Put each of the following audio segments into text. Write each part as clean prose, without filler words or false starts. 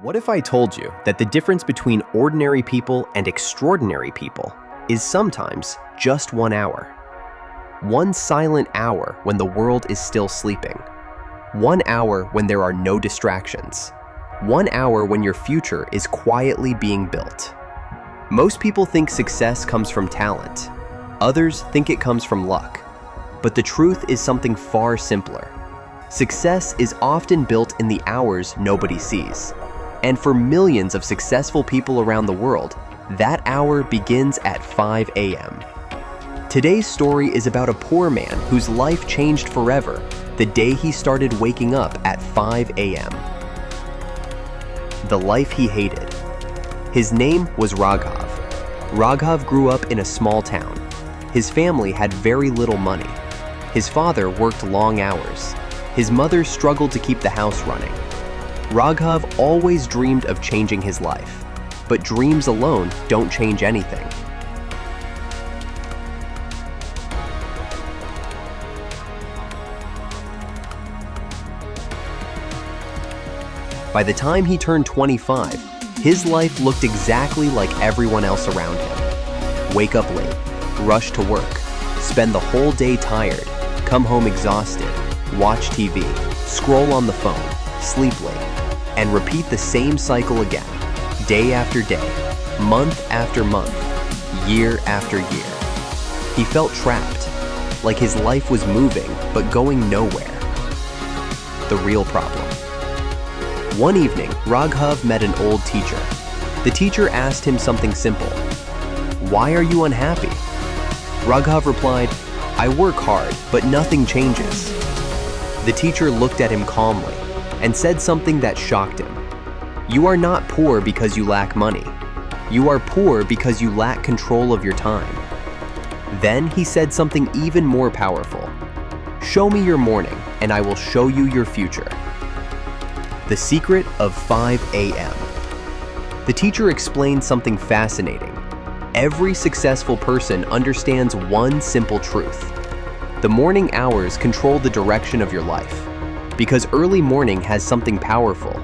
What if I told you that the difference between ordinary people and extraordinary people is sometimes just 1 hour? One silent hour when the world is still sleeping. 1 hour when there are no distractions. 1 hour when your future is quietly being built. Most people think success comes from talent. Others think it comes from luck. But the truth is something far simpler. Success is often built in the hours nobody sees. And for millions of successful people around the world, that hour begins at 5 a.m. Today's story is about a poor man whose life changed forever the day he started waking up at 5 a.m. The life he hated. His name was Raghav. Raghav grew up in a small town. His family had very little money. His father worked long hours. His mother struggled to keep the house running. Raghav always dreamed of changing his life, but dreams alone don't change anything. By the time he turned 25, his life looked exactly like everyone else around him. Wake up late, rush to work, spend the whole day tired, come home exhausted, watch TV, scroll on the phone, sleep late, and repeat the same cycle again, day after day, month after month, year after year. He felt trapped, like his life was moving but going nowhere. The real problem. One evening, Raghav met an old teacher. The teacher asked him something simple. "Why are you unhappy?" Raghav replied, "I work hard, but nothing changes." The teacher looked at him calmly and said something that shocked him. "You are not poor because you lack money. You are poor because you lack control of your time." Then he said something even more powerful. "Show me your morning, and I will show you your future." The secret of 5 a.m. The teacher explained something fascinating. Every successful person understands one simple truth. The morning hours control the direction of your life, because early morning has something powerful.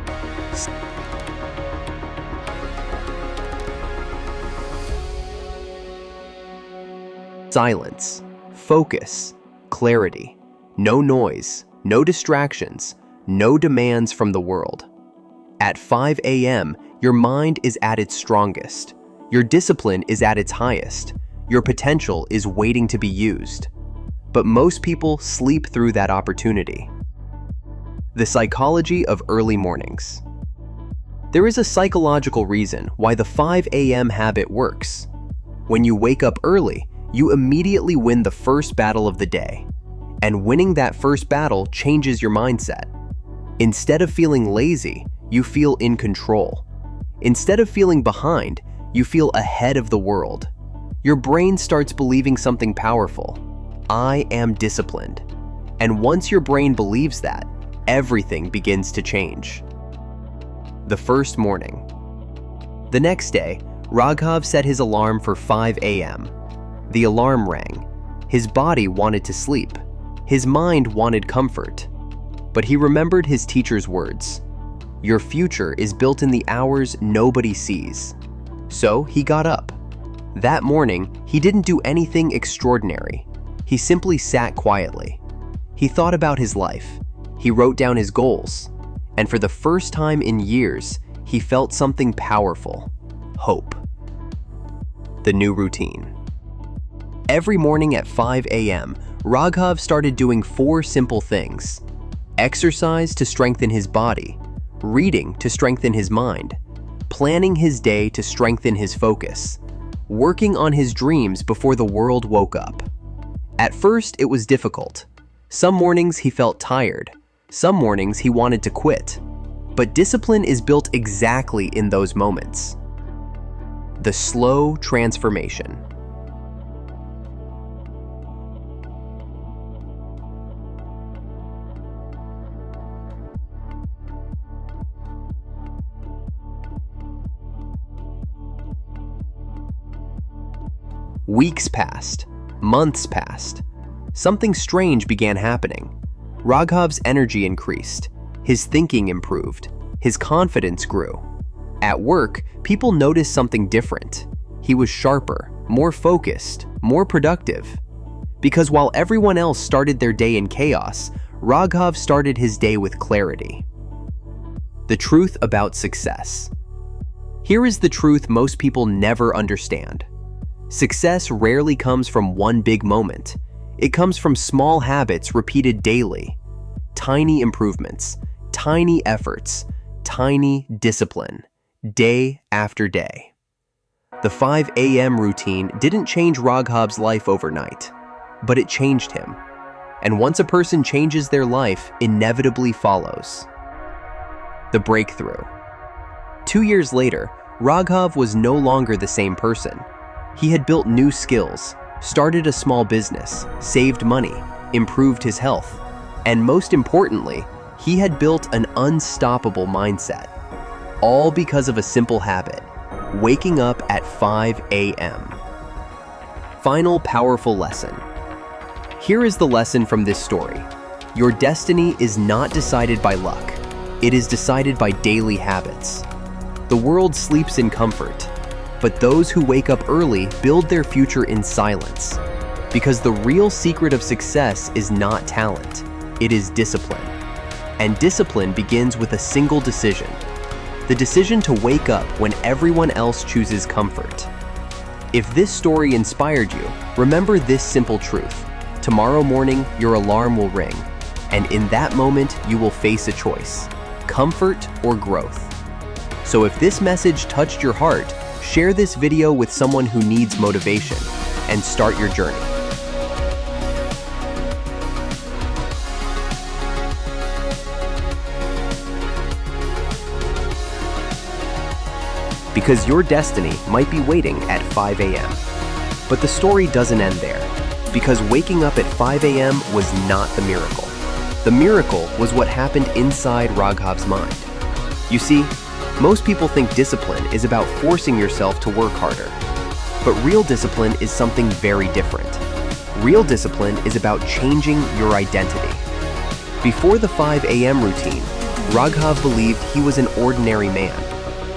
Silence, focus, clarity, no noise, no distractions, no demands from the world. At 5 a.m., your mind is at its strongest. Your discipline is at its highest. Your potential is waiting to be used. But most people sleep through that opportunity. The psychology of early mornings. There is a psychological reason why the 5 a.m. habit works. When you wake up early, you immediately win the first battle of the day. And winning that first battle changes your mindset. Instead of feeling lazy, you feel in control. Instead of feeling behind, you feel ahead of the world. Your brain starts believing something powerful. I am disciplined. And once your brain believes that, everything begins to change. The first morning. The next day, Raghav set his alarm for 5 a.m. The alarm rang. His body wanted to sleep. His mind wanted comfort. But he remembered his teacher's words. Your future is built in the hours nobody sees. So he got up. That morning, he didn't do anything extraordinary. He simply sat quietly. He thought about his life. He wrote down his goals. And for the first time in years, he felt something powerful: hope. The new routine. Every morning at 5 a.m., Raghav started doing 4 simple things. Exercise to strengthen his body, reading to strengthen his mind, planning his day to strengthen his focus, working on his dreams before the world woke up. At first, it was difficult. Some mornings he felt tired. Some mornings he wanted to quit. But discipline is built exactly in those moments. The slow transformation. Weeks passed. Months passed. Something strange began happening. Raghav's energy increased. His thinking improved. His confidence grew. At work, people noticed something different. He was sharper, more focused, more productive. Because while everyone else started their day in chaos, Raghav started his day with clarity. The truth about success. Here is the truth most people never understand. Success rarely comes from one big moment. It comes from small habits repeated daily. Tiny improvements, tiny efforts, tiny discipline, day after day. The 5 a.m. routine didn't change Raghav's life overnight, but it changed him. And once a person changes their life, inevitably follows. The breakthrough. 2 years later, Raghav was no longer the same person. He had built new skills, started a small business, saved money, improved his health, and most importantly, he had built an unstoppable mindset. All because of a simple habit, waking up at 5 a.m. Final powerful lesson. Here is the lesson from this story. Your destiny is not decided by luck. It is decided by daily habits. The world sleeps in comfort, but those who wake up early build their future in silence. Because the real secret of success is not talent, it is discipline. And discipline begins with a single decision. The decision to wake up when everyone else chooses comfort. If this story inspired you, remember this simple truth. Tomorrow morning, your alarm will ring, and in that moment, you will face a choice: comfort or growth. So if this message touched your heart, share this video with someone who needs motivation, and start your journey. Because your destiny might be waiting at 5 a.m. But the story doesn't end there. Because waking up at 5 a.m. was not the miracle. The miracle was what happened inside Raghav's mind. You see, most people think discipline is about forcing yourself to work harder. But real discipline is something very different. Real discipline is about changing your identity. Before the 5 a.m. routine, Raghav believed he was an ordinary man.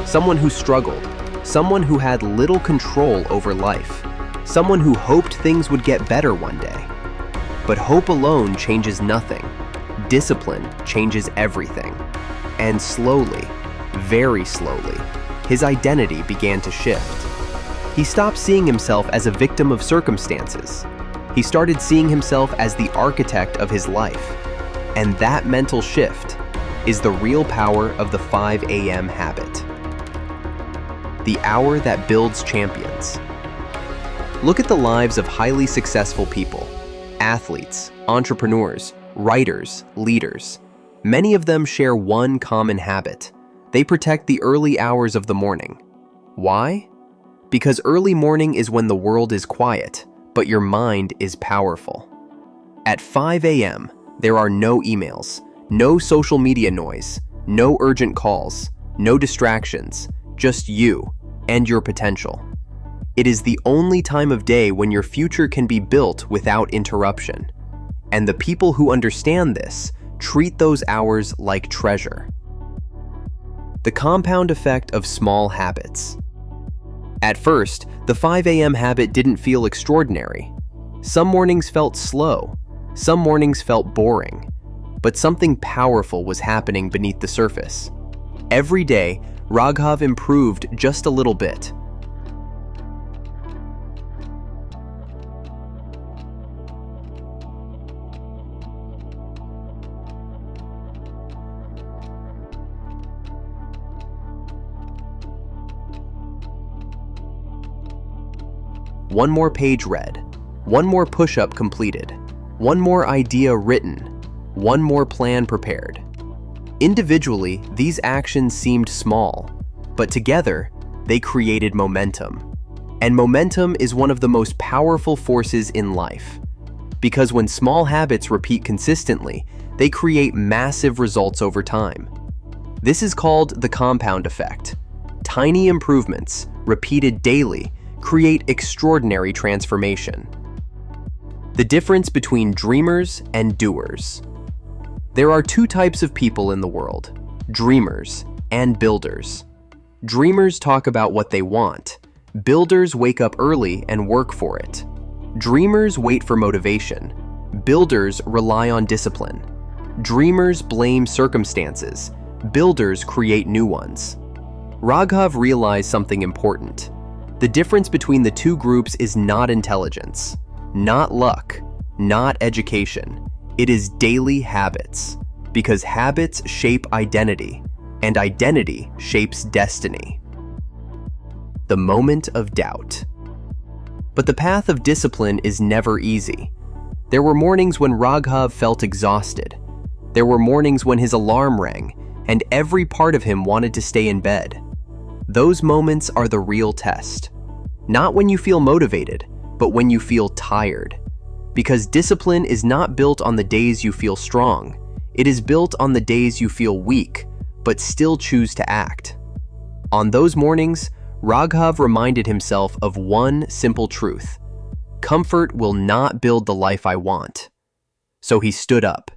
Someone who struggled, someone who had little control over life, someone who hoped things would get better one day. But hope alone changes nothing. Discipline changes everything. And slowly, very slowly, his identity began to shift. He stopped seeing himself as a victim of circumstances. He started seeing himself as the architect of his life. And that mental shift is the real power of the 5 a.m. habit. The hour that builds champions. Look at the lives of highly successful people, athletes, entrepreneurs, writers, leaders. Many of them share one common habit. They protect the early hours of the morning. Why? Because early morning is when the world is quiet, but your mind is powerful. At 5 a.m., there are no emails, no social media noise, no urgent calls, no distractions, just you and your potential. It is the only time of day when your future can be built without interruption. And the people who understand this treat those hours like treasure. The compound effect of small habits. At first, the 5 a.m. habit didn't feel extraordinary. Some mornings felt slow, some mornings felt boring, but something powerful was happening beneath the surface. Every day, Raghav improved just a little bit. One more page read, one more push-up completed, one more idea written, one more plan prepared. Individually, these actions seemed small, but together, they created momentum. And momentum is one of the most powerful forces in life. Because when small habits repeat consistently, they create massive results over time. This is called the compound effect. Tiny improvements, repeated daily, create extraordinary transformation. The difference between dreamers and doers. There are two types of people in the world: dreamers and builders. Dreamers talk about what they want. Builders wake up early and work for it. Dreamers wait for motivation. Builders rely on discipline. Dreamers blame circumstances. Builders create new ones. Raghav realized something important. The difference between the two groups is not intelligence, not luck, not education. It is daily habits, because habits shape identity, and identity shapes destiny. The moment of doubt. But the path of discipline is never easy. There were mornings when Raghav felt exhausted. There were mornings when his alarm rang, and every part of him wanted to stay in bed. Those moments are the real test. Not when you feel motivated, but when you feel tired. Because discipline is not built on the days you feel strong. It is built on the days you feel weak, but still choose to act. On those mornings, Raghav reminded himself of one simple truth. Comfort will not build the life I want. So he stood up.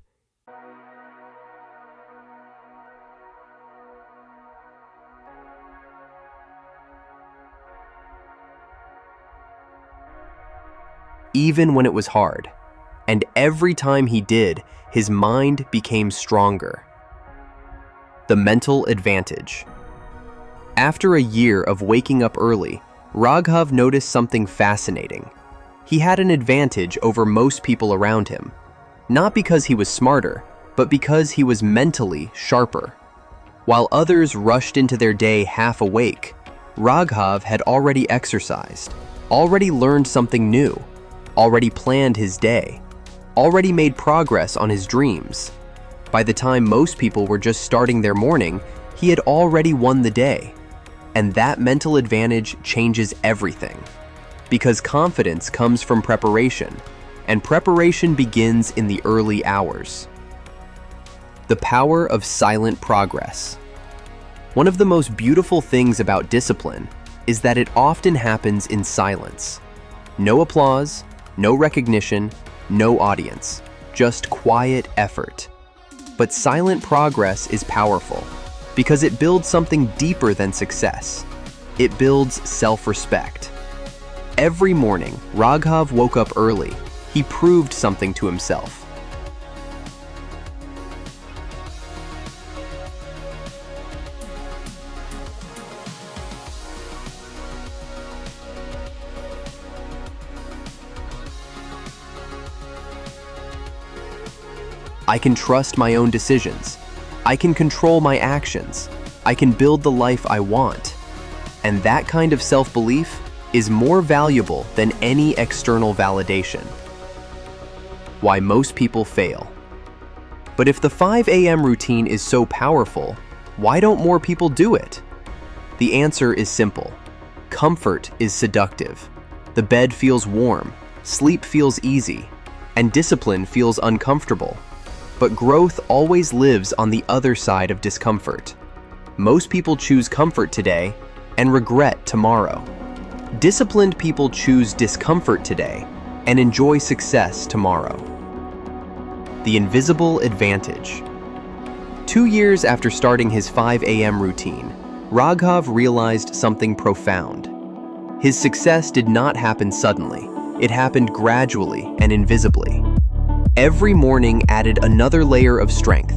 Even when it was hard. And every time he did, his mind became stronger. The mental advantage. After a year of waking up early, Raghav noticed something fascinating. He had an advantage over most people around him. Not because he was smarter, but because he was mentally sharper. While others rushed into their day half awake, Raghav had already exercised, already learned something new, already planned his day, already made progress on his dreams. By the time most people were just starting their morning, he had already won the day. And that mental advantage changes everything. Because confidence comes from preparation, and preparation begins in the early hours. The power of silent progress. One of the most beautiful things about discipline is that it often happens in silence. No applause, no recognition, no audience, just quiet effort. But silent progress is powerful because it builds something deeper than success. It builds self-respect. Every morning, Raghav woke up early. He proved something to himself. I can trust my own decisions. I can control my actions. I can build the life I want. And that kind of self-belief is more valuable than any external validation. Why most people fail. But if the 5 a.m. routine is so powerful, why don't more people do it? The answer is simple. Comfort is seductive. The bed feels warm, sleep feels easy, and discipline feels uncomfortable. But growth always lives on the other side of discomfort. Most people choose comfort today and regret tomorrow. Disciplined people choose discomfort today and enjoy success tomorrow. The invisible advantage. 2 years after starting his 5 a.m. routine, Raghav realized something profound. His success did not happen suddenly. It happened gradually and invisibly. Every morning added another layer of strength,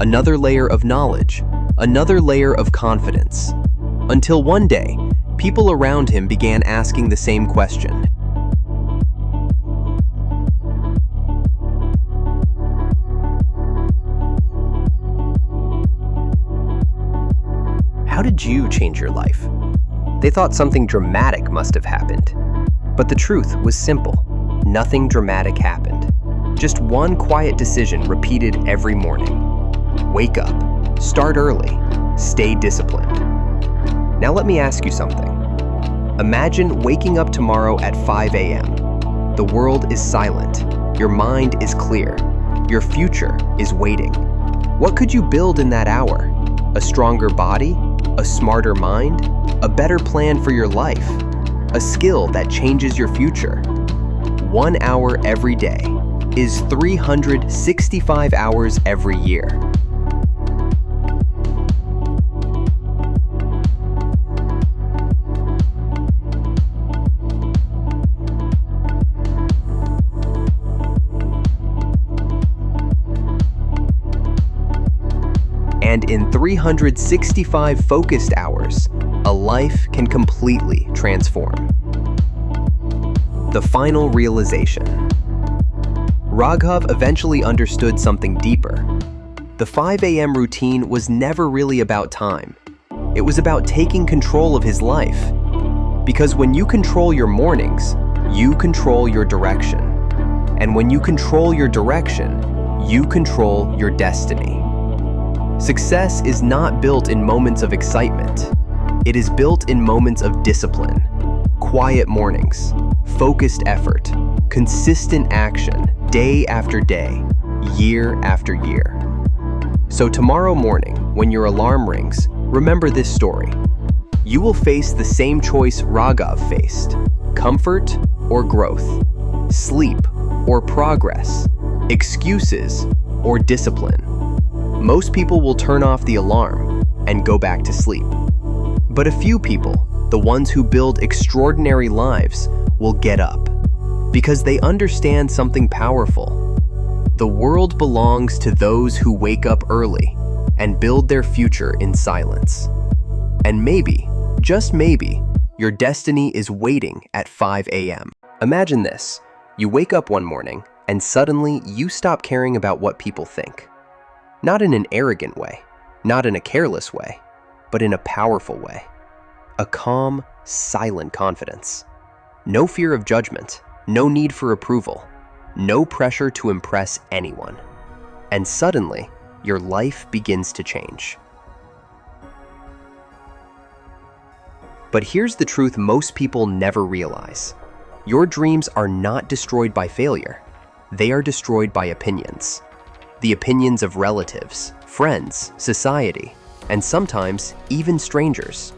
another layer of knowledge, another layer of confidence. Until one day, people around him began asking the same question. How did you change your life? They thought something dramatic must have happened. But the truth was simple. Nothing dramatic happened. Just one quiet decision repeated every morning. Wake up, start early, stay disciplined. Now let me ask you something. Imagine waking up tomorrow at 5 a.m. The world is silent, your mind is clear, your future is waiting. What could you build in that hour? A stronger body? A smarter mind? A better plan for your life? A skill that changes your future? 1 hour every day is 365 hours every year. And in 365 focused hours, a life can completely transform. The final realization. Raghav eventually understood something deeper. The 5 a.m. routine was never really about time. It was about taking control of his life. Because when you control your mornings, you control your direction. And when you control your direction, you control your destiny. Success is not built in moments of excitement. It is built in moments of discipline, quiet mornings, focused effort, consistent action, day after day, year after year. So tomorrow morning, when your alarm rings, remember this story. You will face the same choice Raghav faced: comfort or growth, sleep or progress, excuses or discipline. Most people will turn off the alarm and go back to sleep. But a few people, the ones who build extraordinary lives, will get up because they understand something powerful. The world belongs to those who wake up early and build their future in silence. And maybe, just maybe, your destiny is waiting at 5 a.m. Imagine this. You wake up one morning and suddenly you stop caring about what people think. Not in an arrogant way, not in a careless way, but in a powerful way. A calm, silent confidence. No fear of judgment, no need for approval, no pressure to impress anyone. And suddenly, your life begins to change. But here's the truth most people never realize. Your dreams are not destroyed by failure. They are destroyed by opinions. The opinions of relatives, friends, society, and sometimes even strangers.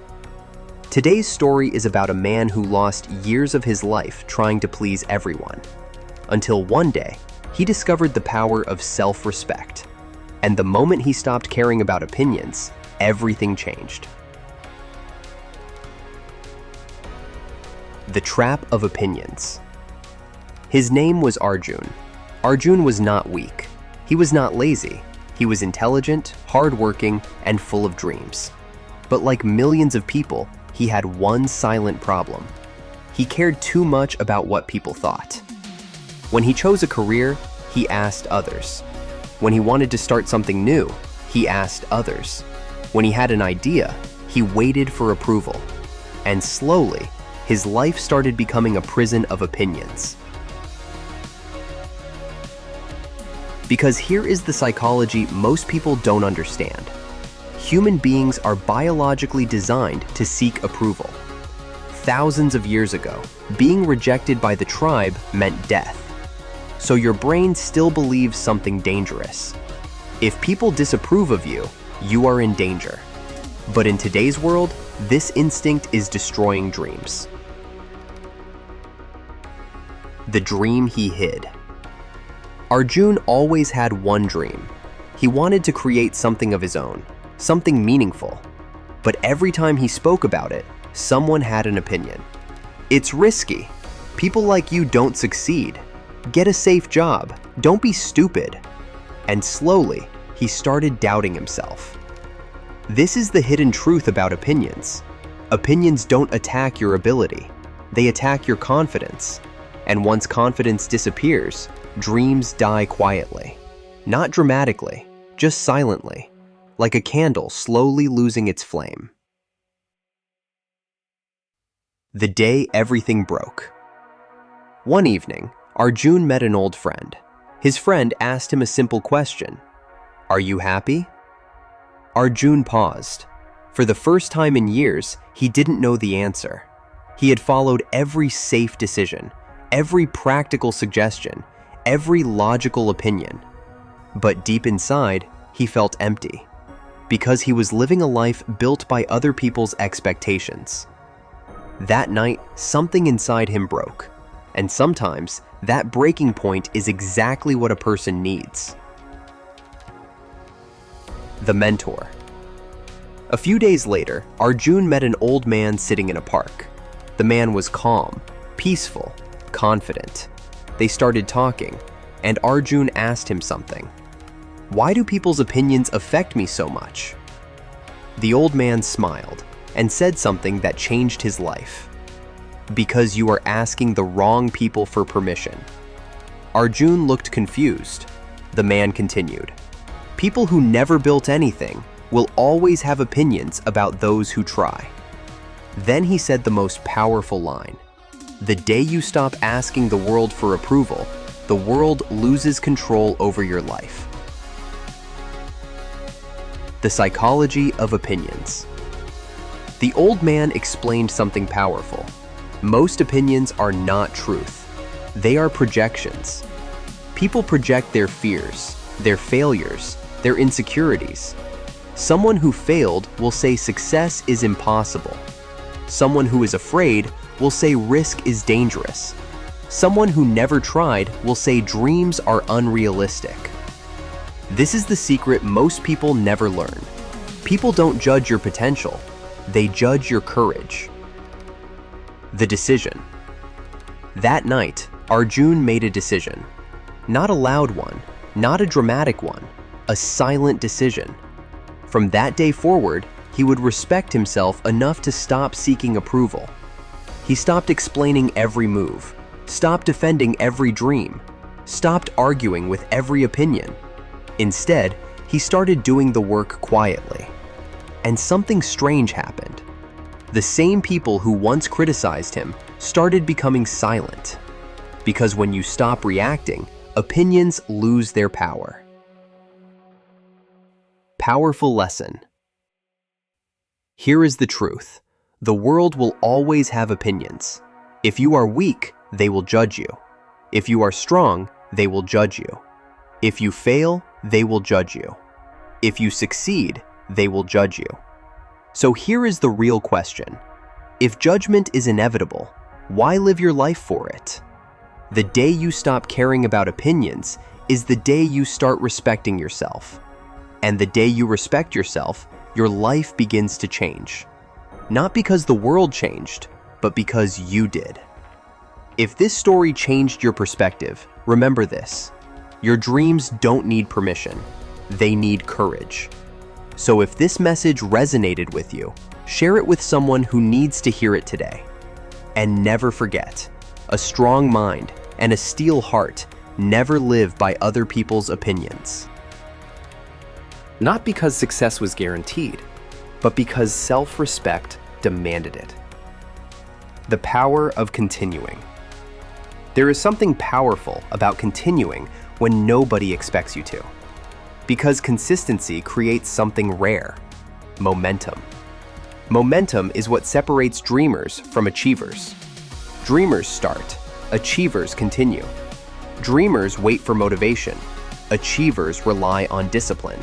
Today's story is about a man who lost years of his life trying to please everyone, until one day, he discovered the power of self-respect. And the moment he stopped caring about opinions, everything changed. The trap of opinions. His name was Arjun. Arjun was not weak. He was not lazy. He was intelligent, hardworking, and full of dreams. But like millions of people, he had one silent problem. He cared too much about what people thought. When he chose a career, he asked others. When he wanted to start something new, he asked others. When he had an idea, he waited for approval. And slowly, his life started becoming a prison of opinions. Because here is the psychology most people don't understand. Human beings are biologically designed to seek approval. Thousands of years ago, being rejected by the tribe meant death. So your brain still believes something dangerous. If people disapprove of you, you are in danger. But in today's world, this instinct is destroying dreams. The dream he hid. Arjun always had one dream. He wanted to create something of his own, something meaningful. But every time he spoke about it, someone had an opinion. It's risky. People like you don't succeed. Get a safe job. Don't be stupid. And slowly, he started doubting himself. This is the hidden truth about opinions. Opinions don't attack your ability. They attack your confidence. And once confidence disappears, dreams die quietly. Not dramatically, just silently, like a candle slowly losing its flame. The day everything broke. One evening, Arjun met an old friend. His friend asked him a simple question. "Are you happy?" Arjun paused. For the first time in years, he didn't know the answer. He had followed every safe decision, every practical suggestion, every logical opinion. But deep inside, he felt empty, because he was living a life built by other people's expectations. That night, something inside him broke. And sometimes, that breaking point is exactly what a person needs. The mentor. A few days later, Arjun met an old man sitting in a park. The man was calm, peaceful, confident. They started talking, and Arjun asked him something. Why do people's opinions affect me so much? The old man smiled and said something that changed his life. Because you are asking the wrong people for permission. Arjun looked confused. The man continued. People who never built anything will always have opinions about those who try. Then he said the most powerful line. The day you stop asking the world for approval, the world loses control over your life. The psychology of opinions. The old man explained something powerful. Most opinions are not truth. They are projections. People project their fears, their failures, their insecurities. Someone who failed will say success is impossible. Someone who is afraid will say risk is dangerous. Someone who never tried will say dreams are unrealistic. This is the secret most people never learn. People don't judge your potential. They judge your courage. The decision. That night, Arjun made a decision. Not a loud one, not a dramatic one, a silent decision. From that day forward, he would respect himself enough to stop seeking approval. He stopped explaining every move, stopped defending every dream, stopped arguing with every opinion. Instead, he started doing the work quietly. And something strange happened. The same people who once criticized him started becoming silent. Because when you stop reacting, opinions lose their power. Powerful lesson. Here is the truth. The world will always have opinions. If you are weak, they will judge you. If you are strong, they will judge you. If you fail, they will judge you. If you succeed, they will judge you. So here is the real question. If judgment is inevitable, why live your life for it? The day you stop caring about opinions is the day you start respecting yourself. And the day you respect yourself, your life begins to change. Not because the world changed, but because you did. If this story changed your perspective, remember this. Your dreams don't need permission. They need courage. So if this message resonated with you, share it with someone who needs to hear it today. And never forget, a strong mind and a steel heart never live by other people's opinions. Not because success was guaranteed, but because self-respect demanded it. The power of continuing. There is something powerful about continuing when nobody expects you to. Because consistency creates something rare, momentum. Momentum is what separates dreamers from achievers. Dreamers start, achievers continue. Dreamers wait for motivation, achievers rely on discipline.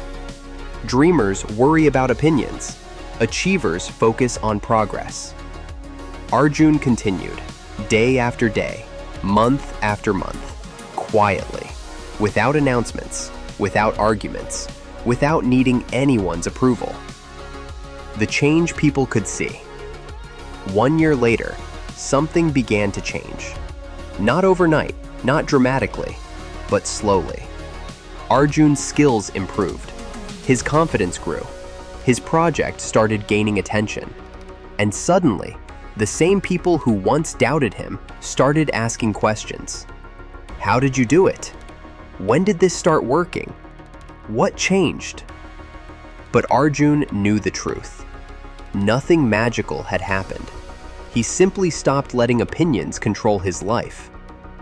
Dreamers worry about opinions, achievers focus on progress. Arjun continued, day after day, month after month, quietly, without announcements, without arguments, without needing anyone's approval. The change people could see. 1 year later, something began to change. Not overnight, not dramatically, but slowly. Arjun's skills improved. His confidence grew. His project started gaining attention. And suddenly, the same people who once doubted him started asking questions. How did you do it? When did this start working? What changed? But Arjun knew the truth. Nothing magical had happened. He simply stopped letting opinions control his life.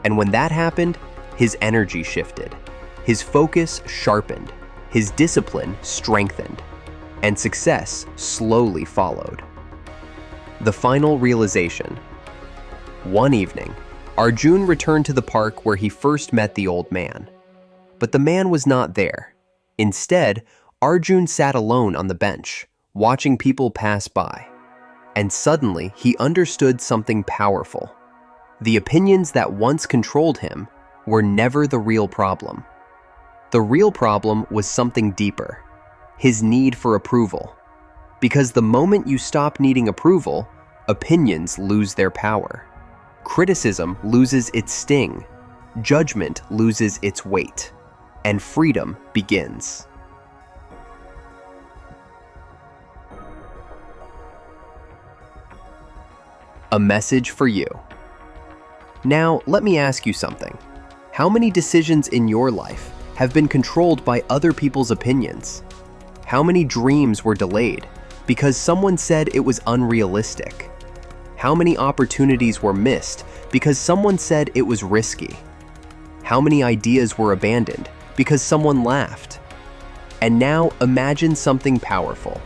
And when that happened, his energy shifted. His focus sharpened. His discipline strengthened. And success slowly followed. The final realization. One evening, Arjun returned to the park where he first met the old man. But the man was not there. Instead, Arjun sat alone on the bench, watching people pass by. And suddenly, he understood something powerful. The opinions that once controlled him were never the real problem. The real problem was something deeper, his need for approval. Because the moment you stop needing approval, opinions lose their power. Criticism loses its sting. Judgment loses its weight. and freedom begins. A message for you. Now, let me ask you something. How many decisions in your life have been controlled by other people's opinions? How many dreams were delayed because someone said it was unrealistic? How many opportunities were missed because someone said it was risky? How many ideas were abandoned because someone laughed? And now imagine something powerful.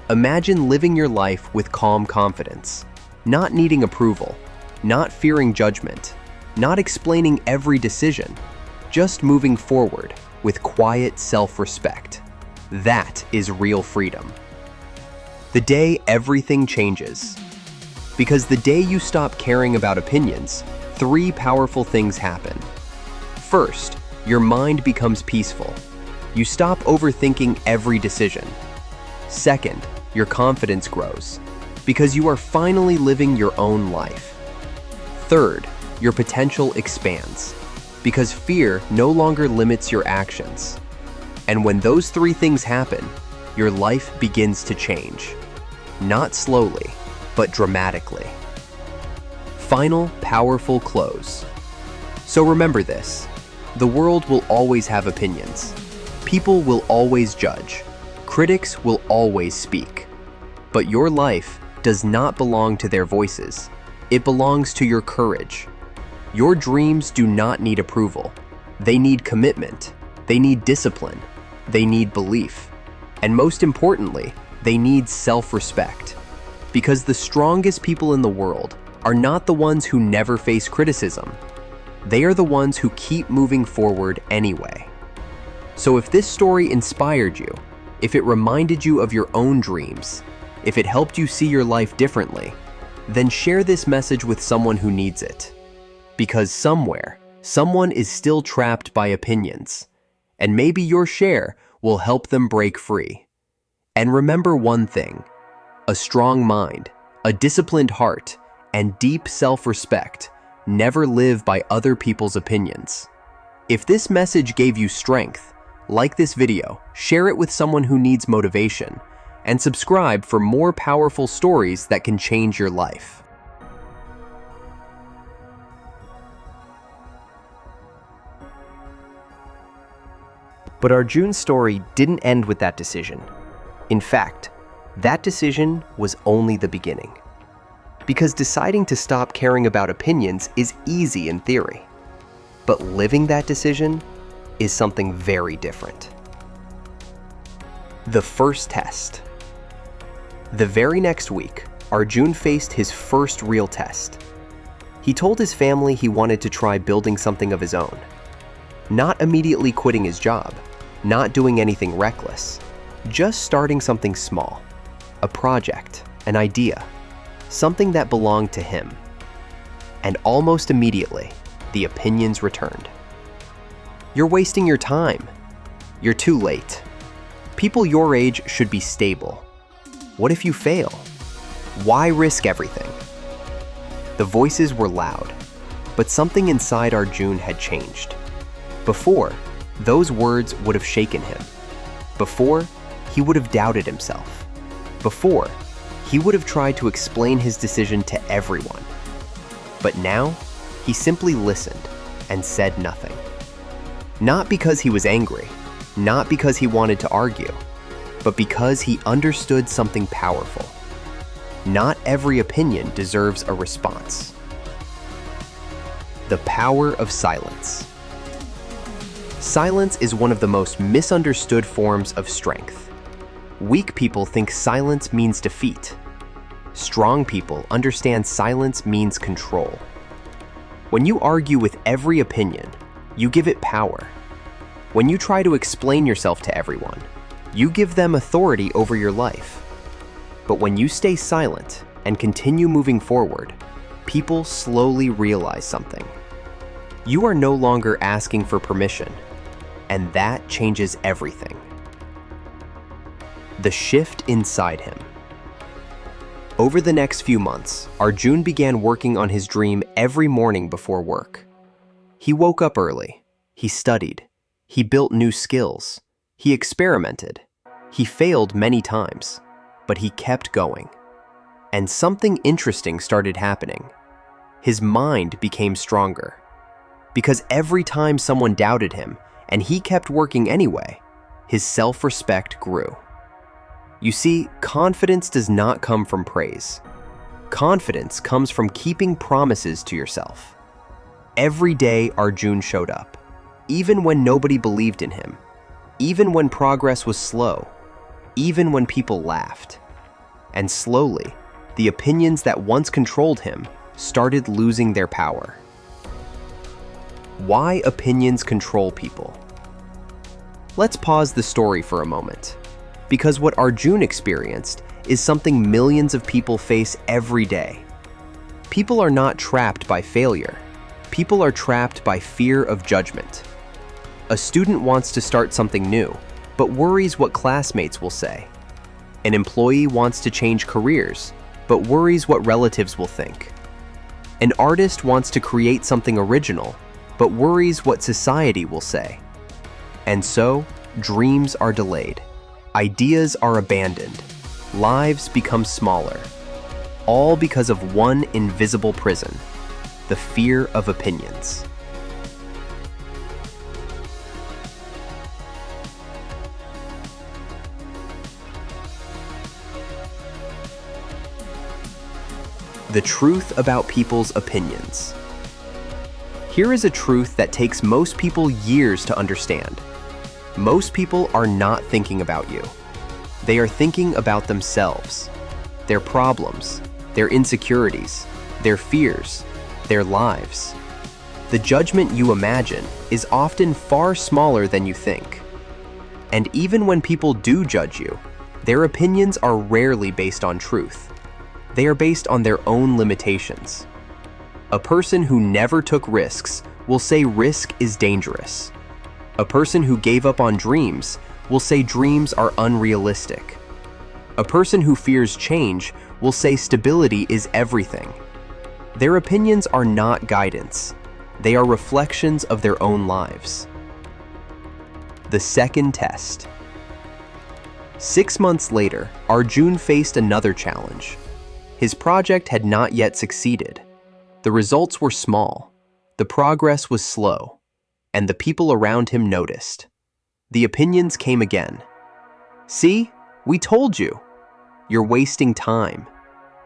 Imagine living your life with calm confidence, not needing approval, not fearing judgment, not explaining every decision, just moving forward with quiet self-respect. That is real freedom. The day everything changes. Because the day you stop caring about opinions, 3 powerful things happen. First, your mind becomes peaceful. You stop overthinking every decision. Second, your confidence grows, because you are finally living your own life. Third, your potential expands, because fear no longer limits your actions. And when those 3 things happen, your life begins to change. Not slowly, but dramatically. Final, powerful close. So remember this. The world will always have opinions. People will always judge. Critics will always speak. But your life does not belong to their voices. It belongs to your courage. Your dreams do not need approval. They need commitment. They need discipline. They need belief. And most importantly, they need self-respect. Because the strongest people in the world are not the ones who never face criticism. They are the ones who keep moving forward anyway. So if this story inspired you, if it reminded you of your own dreams, if it helped you see your life differently, then share this message with someone who needs it. Because somewhere, someone is still trapped by opinions, and maybe your share will help them break free. And remember one thing: a strong mind, a disciplined heart, and deep self-respect never live by other people's opinions. If this message gave you strength, like this video, share it with someone who needs motivation, and subscribe for more powerful stories that can change your life. But Arjun's story didn't end with that decision. In fact, that decision was only the beginning. Because deciding to stop caring about opinions is easy in theory. But living that decision is something very different. The first test. The very next week, Arjun faced his first real test. He told his family he wanted to try building something of his own. Not immediately quitting his job, not doing anything reckless, just starting something small. A project, an idea, something that belonged to him. And almost immediately, the opinions returned. You're wasting your time. You're too late. People your age should be stable. What if you fail? Why risk everything? The voices were loud, but something inside Arjun had changed. Before, those words would have shaken him. Before, he would have doubted himself. Before, he would have tried to explain his decision to everyone. But now, he simply listened and said nothing. Not because he was angry, not because he wanted to argue, but because he understood something powerful. Not every opinion deserves a response. The power of silence. Silence is one of the most misunderstood forms of strength. Weak people think silence means defeat. Strong people understand silence means control. When you argue with every opinion, you give it power. When you try to explain yourself to everyone, you give them authority over your life. But when you stay silent and continue moving forward, people slowly realize something. You are no longer asking for permission, and that changes everything. The shift inside him. Over the next few months, Arjun began working on his dream every morning before work. He woke up early, he studied, He built new skills. He experimented. He failed many times, but he kept going. And something interesting started happening. His mind became stronger. Because every time someone doubted him, and he kept working anyway, his self-respect grew. You see, confidence does not come from praise. Confidence comes from keeping promises to yourself. Every day, Arjun showed up, even when nobody believed in him, even when progress was slow, even when people laughed. And slowly, the opinions that once controlled him started losing their power. Why opinions control people? Let's pause the story for a moment, because what Arjun experienced is something millions of people face every day. People are not trapped by failure. People are trapped by fear of judgment. A student wants to start something new, but worries what classmates will say. An employee wants to change careers, but worries what relatives will think. An artist wants to create something original, but worries what society will say. And so, dreams are delayed. Ideas are abandoned. Lives become smaller. All because of one invisible prison: the fear of opinions. The truth about people's opinions. Here is a truth that takes most people years to understand. Most people are not thinking about you. They are thinking about themselves, their problems, their insecurities, their fears, their lives. The judgment you imagine is often far smaller than you think. And even when people do judge you, their opinions are rarely based on truth. They are based on their own limitations. A person who never took risks will say risk is dangerous. A person who gave up on dreams will say dreams are unrealistic. A person who fears change will say stability is everything. Their opinions are not guidance. They are reflections of their own lives. The second test. 6 months later, Arjun faced another challenge. His project had not yet succeeded. The results were small. The progress was slow. And the people around him noticed. The opinions came again. "See, we told you. You're wasting time.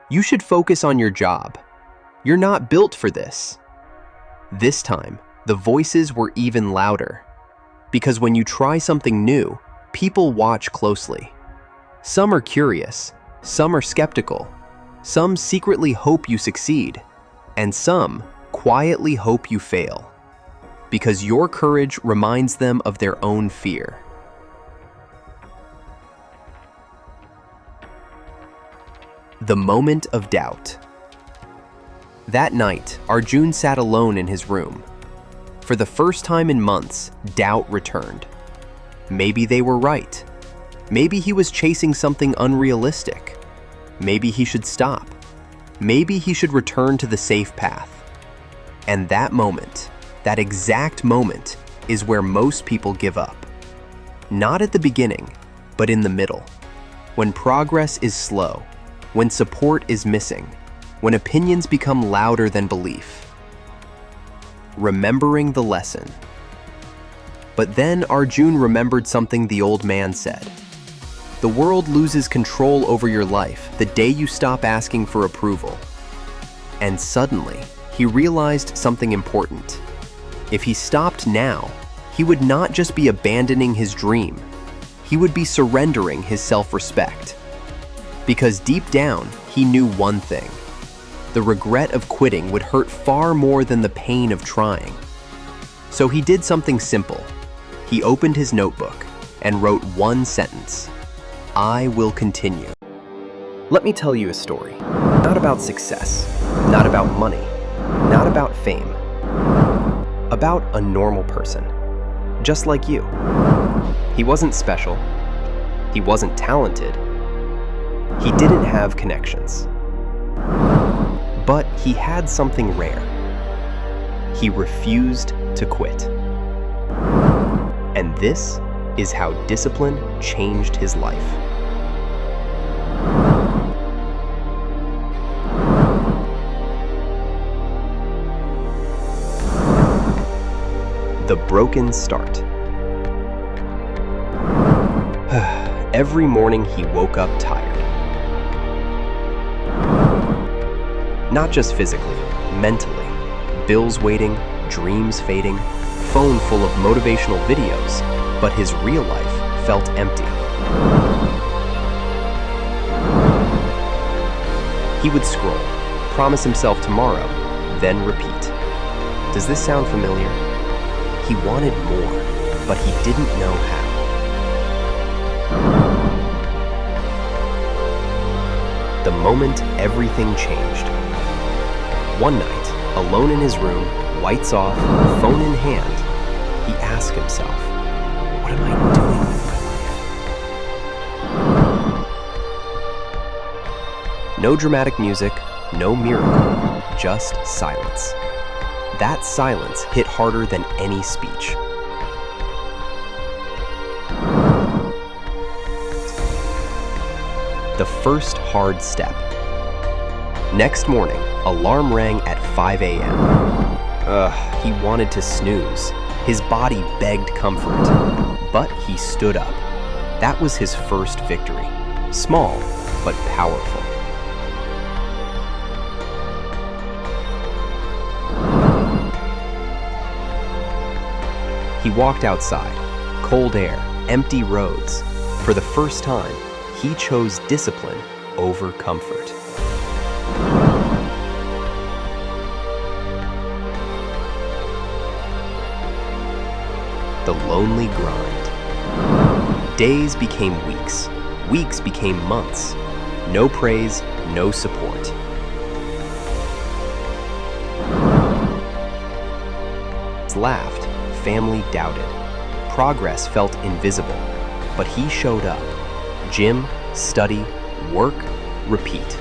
You should focus on your job. You're not built for this." This time, the voices were even louder. Because when you try something new, people watch closely. Some are curious, some are skeptical, some secretly hope you succeed, and some quietly hope you fail. Because your courage reminds them of their own fear. The moment of doubt. That night, Arjun sat alone in his room. For the first time in months, doubt returned. Maybe they were right. Maybe he was chasing something unrealistic. Maybe he should stop. Maybe he should return to the safe path. And that moment, that exact moment, is where most people give up. Not at the beginning, but in the middle. When progress is slow, when support is missing, when opinions become louder than belief. Remembering the lesson. But then Arjun remembered something the old man said. The world loses control over your life the day you stop asking for approval. And suddenly, he realized something important. If he stopped now, he would not just be abandoning his dream, he would be surrendering his self-respect. Because deep down, he knew one thing. The regret of quitting would hurt far more than the pain of trying. So he did something simple. He opened his notebook and wrote one sentence: "I will continue." Let me tell you a story. Not about success, not about money, not about fame. About a normal person, just like you. He wasn't special. He wasn't talented. He didn't have connections. But he had something rare. He refused to quit. And this is how discipline changed his life. The broken start. Every morning he woke up tired. Not just physically, mentally. Bills waiting, dreams fading, phone full of motivational videos, but his real life felt empty. He would scroll, promise himself tomorrow, then repeat. Does this sound familiar? He wanted more, but he didn't know how. The moment everything changed. One night, alone in his room, lights off, phone in hand, he asked himself, what am I doing with my life? No dramatic music, no miracle, just silence. That silence hit harder than any speech. The first hard step. Next morning, alarm rang at 5 a.m. He wanted to snooze. His body begged comfort, but he stood up. That was his first victory. Small, but powerful. He walked outside. Cold air, empty roads. For the first time, he chose discipline over comfort. The lonely grind. Days became weeks. Weeks became months. No praise, no support. Laughed, family doubted. Progress felt invisible, but he showed up. Gym, study, work, repeat.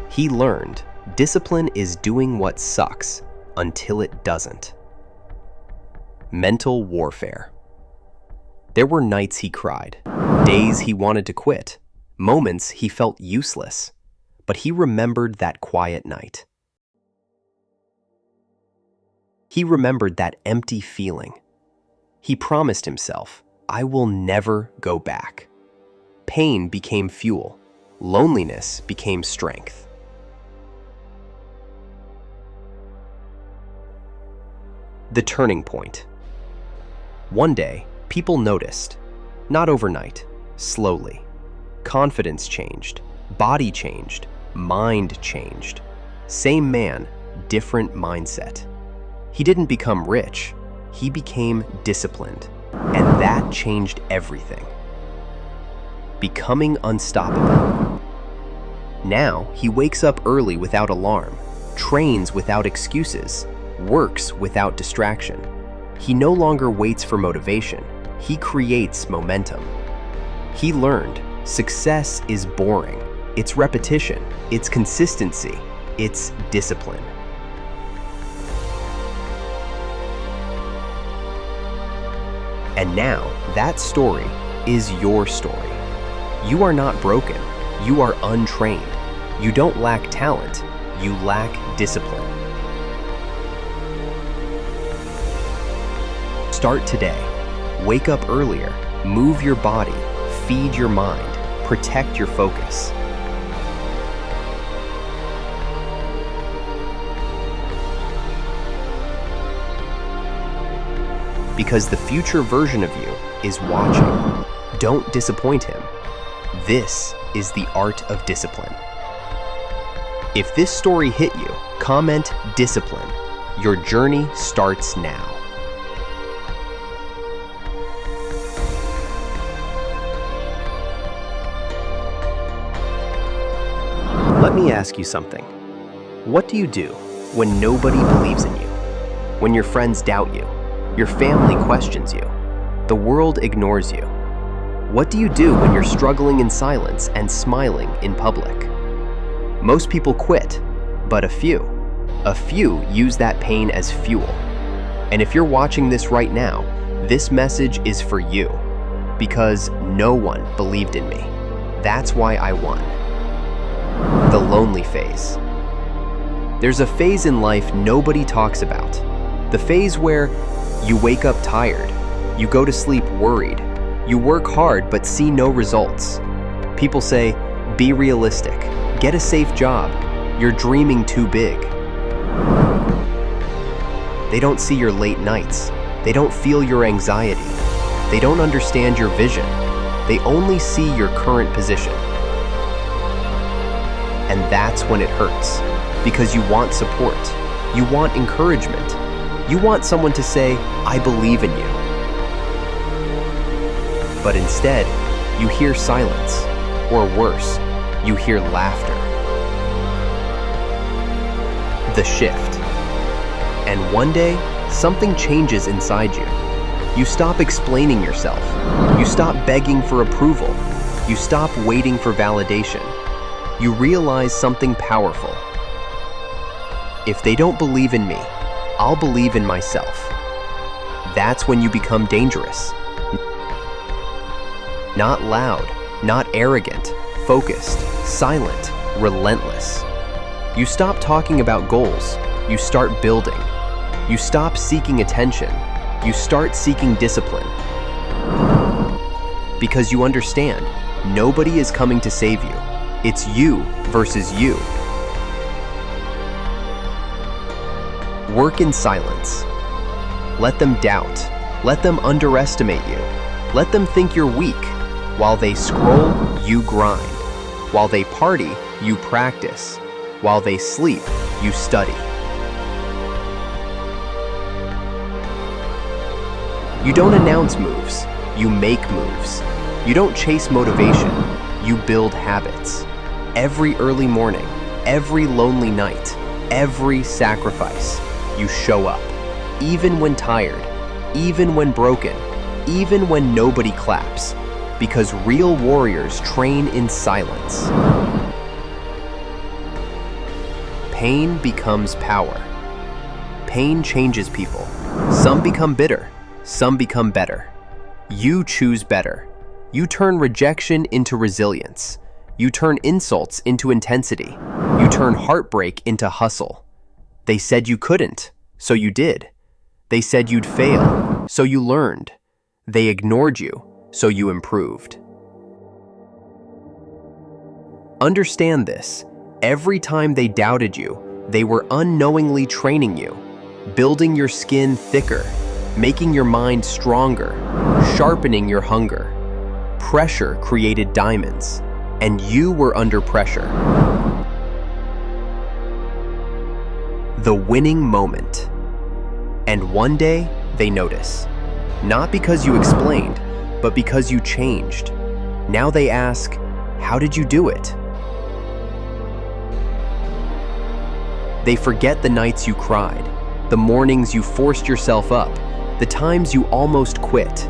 He learned discipline is doing what sucks until it doesn't. Mental warfare. There were nights he cried, days he wanted to quit, moments he felt useless, but he remembered that quiet night. He remembered that empty feeling. He promised himself, I will never go back. Pain became fuel. Loneliness became strength. The turning point. One day, people noticed. Not overnight, slowly. Confidence changed, body changed, mind changed. Same man, different mindset. He didn't become rich, he became disciplined, and that changed everything. Becoming unstoppable. Now, he wakes up early without alarm, trains without excuses, works without distraction. He no longer waits for motivation, he creates momentum. He learned success is boring. It's repetition, it's consistency, it's discipline. And now, that story is your story. You are not broken, you are untrained. You don't lack talent, you lack discipline. Start today. Wake up earlier, move your body, feed your mind, protect your focus. Because the future version of you is watching. Don't disappoint him. This is the art of discipline. If this story hit you, comment discipline. Your journey starts now. Let me ask you something. What do you do when nobody believes in you? When your friends doubt you? Your family questions you? The world ignores you? What do you do when you're struggling in silence and smiling in public? Most people quit, but a few. A few use that pain as fuel. And if you're watching this right now, this message is for you. Because no one believed in me. That's why I won. The lonely phase. There's a phase in life nobody talks about. The phase where you wake up tired, you go to sleep worried, you work hard but see no results. People say, be realistic, get a safe job, you're dreaming too big. They don't see your late nights, they don't feel your anxiety, they don't understand your vision, they only see your current position. And that's when it hurts. Because you want support, you want encouragement, you want someone to say, I believe in you. But instead, you hear silence, or worse, you hear laughter. The shift. And one day, something changes inside you. You stop explaining yourself, you stop begging for approval, you stop waiting for validation. You realize something powerful. If they don't believe in me, I'll believe in myself. That's when you become dangerous. Not loud, not arrogant, focused, silent, relentless. You stop talking about goals, you start building. You stop seeking attention, you start seeking discipline. Because you understand, nobody is coming to save you. It's you versus you. Work in silence. Let them doubt. Let them underestimate you. Let them think you're weak. While they scroll, you grind. While they party, you practice. While they sleep, you study. You don't announce moves, you make moves. You don't chase motivation, you build habits. Every early morning, every lonely night, every sacrifice, you show up. Even when tired, even when broken, even when nobody claps. Because real warriors train in silence. Pain becomes power. Pain changes people. Some become bitter, some become better. You choose better. You turn rejection into resilience. You turn insults into intensity. You turn heartbreak into hustle. They said you couldn't, so you did. They said you'd fail, so you learned. They ignored you, so you improved. Understand this. Every time they doubted you, they were unknowingly training you, building your skin thicker, making your mind stronger, sharpening your hunger. Pressure created diamonds, and you were under pressure. The winning moment. And one day, they notice. Not because you explained, but because you changed. Now they ask, how did you do it? They forget the nights you cried, the mornings you forced yourself up, the times you almost quit.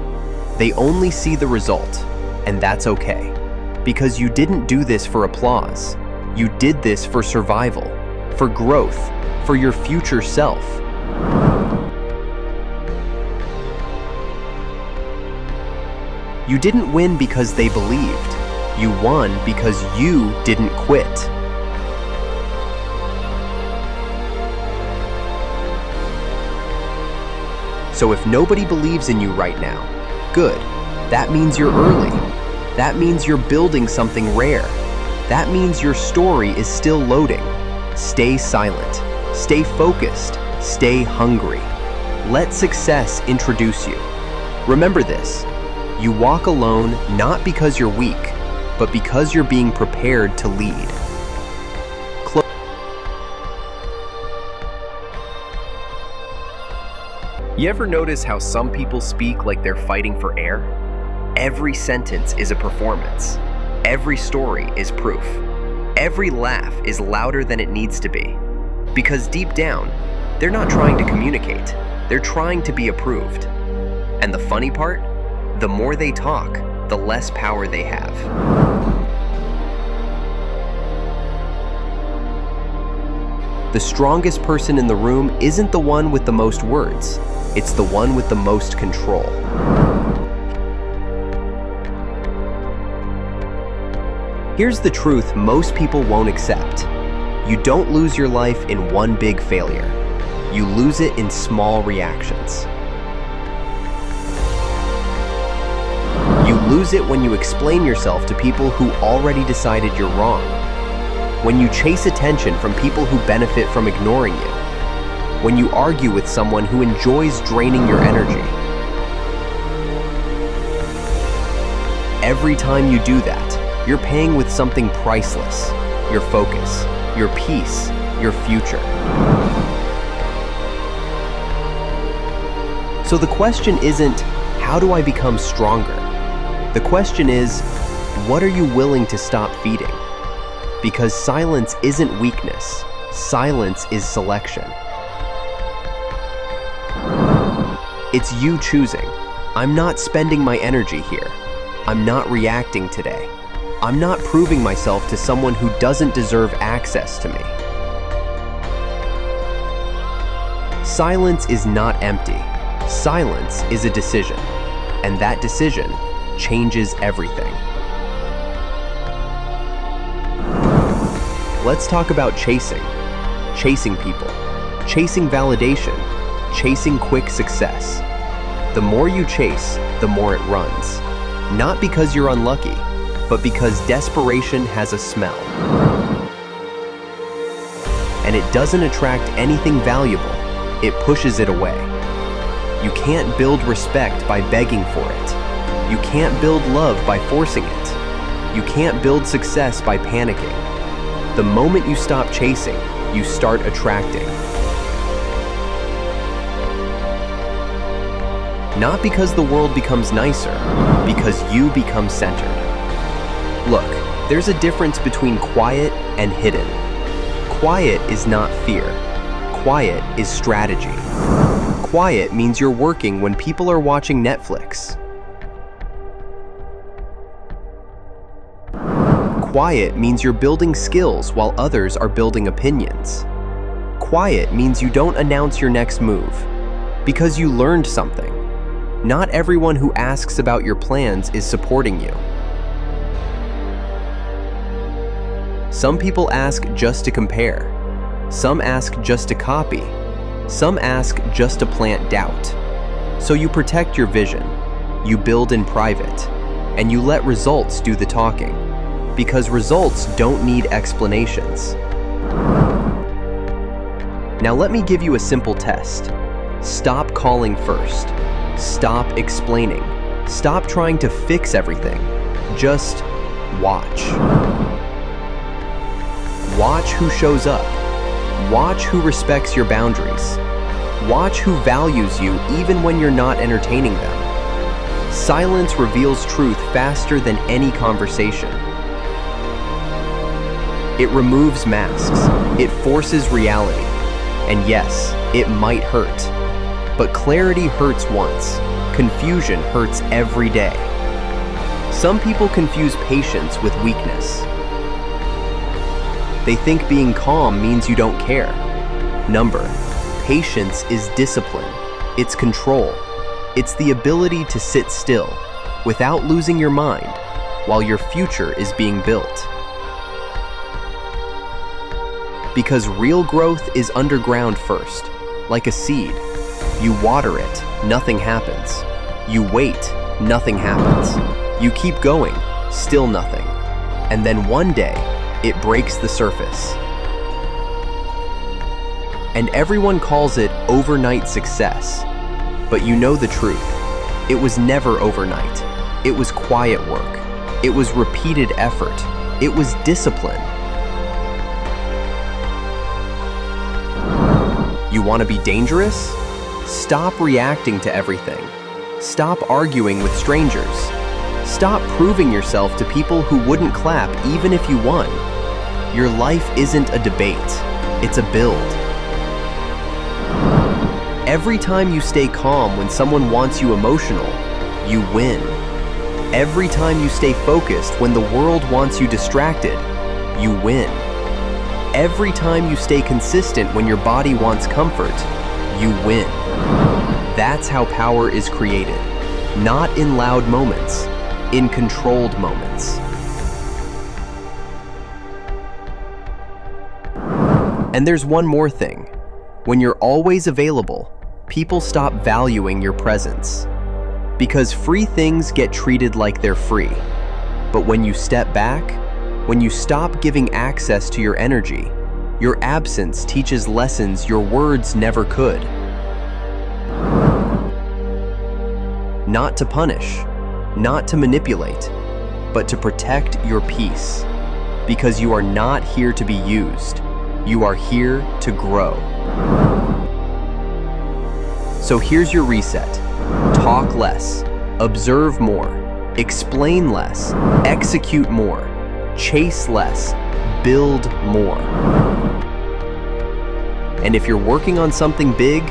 They only see the result, and that's okay. Because you didn't do this for applause. You did this for survival, for growth, for your future self. You didn't win because they believed. You won because you didn't quit. So if nobody believes in you right now, good. That means you're early. That means you're building something rare. That means your story is still loading. Stay silent. Stay focused. Stay hungry. Let success introduce you. Remember this. You walk alone not because you're weak, but because you're being prepared to lead. You ever notice how some people speak like they're fighting for air? Every sentence is a performance. Every story is proof. Every laugh is louder than it needs to be. Because deep down, they're not trying to communicate. They're trying to be approved. And the funny part? The more they talk, the less power they have. The strongest person in the room isn't the one with the most words. It's the one with the most control. Here's the truth most people won't accept. You don't lose your life in one big failure. You lose it in small reactions. You lose it when you explain yourself to people who already decided you're wrong. When you chase attention from people who benefit from ignoring you. When you argue with someone who enjoys draining your energy. Every time you do that, you're paying with something priceless. Your focus, your peace, your future. So the question isn't, how do I become stronger? The question is, what are you willing to stop feeding? Because silence isn't weakness. Silence is selection. It's you choosing. I'm not spending my energy here. I'm not reacting today. I'm not proving myself to someone who doesn't deserve access to me. Silence is not empty. Silence is a decision, and that decision changes everything. Let's talk about chasing. Chasing people. Chasing validation. Chasing quick success. The more you chase, the more it runs. Not because you're unlucky, but because desperation has a smell. And it doesn't attract anything valuable, it pushes it away. You can't build respect by begging for it. You can't build love by forcing it. You can't build success by panicking. The moment you stop chasing, you start attracting. Not because the world becomes nicer, because you become centered. Look, there's a difference between quiet and hidden. Quiet is not fear. Quiet is strategy. Quiet means you're working when people are watching Netflix. Quiet means you're building skills while others are building opinions. Quiet means you don't announce your next move, because you learned something. Not everyone who asks about your plans is supporting you. Some people ask just to compare. Some ask just to copy. Some ask just to plant doubt. So you protect your vision. You build in private. And you let results do the talking. Because results don't need explanations. Now let me give you a simple test. Stop calling first. Stop explaining. Stop trying to fix everything. Just watch. Watch who shows up. Watch who respects your boundaries. Watch who values you even when you're not entertaining them. Silence reveals truth faster than any conversation. It removes masks. It forces reality. And yes, it might hurt. But clarity hurts once. Confusion hurts every day. Some people confuse patience with weakness. They think being calm means you don't care. Patience is discipline. It's control. It's the ability to sit still without losing your mind while your future is being built. Because real growth is underground first, like a seed. You water it, nothing happens. You wait, nothing happens. You keep going, still nothing. And then one day, it breaks the surface. And everyone calls it overnight success. But you know the truth. It was never overnight. It was quiet work. It was repeated effort. It was discipline. You want to be dangerous? Stop reacting to everything. Stop arguing with strangers. Stop proving yourself to people who wouldn't clap even if you won. Your life isn't a debate, it's a build. Every time you stay calm when someone wants you emotional, you win. Every time you stay focused when the world wants you distracted, you win. Every time you stay consistent when your body wants comfort, you win. That's how power is created, not in loud moments, in controlled moments. And there's one more thing. When you're always available, people stop valuing your presence. Because free things get treated like they're free. But when you step back, when you stop giving access to your energy, your absence teaches lessons your words never could. Not to punish, not to manipulate, but to protect your peace. Because you are not here to be used. You are here to grow. So here's your reset. Talk less, observe more, explain less, execute more, chase less, build more. And if you're working on something big,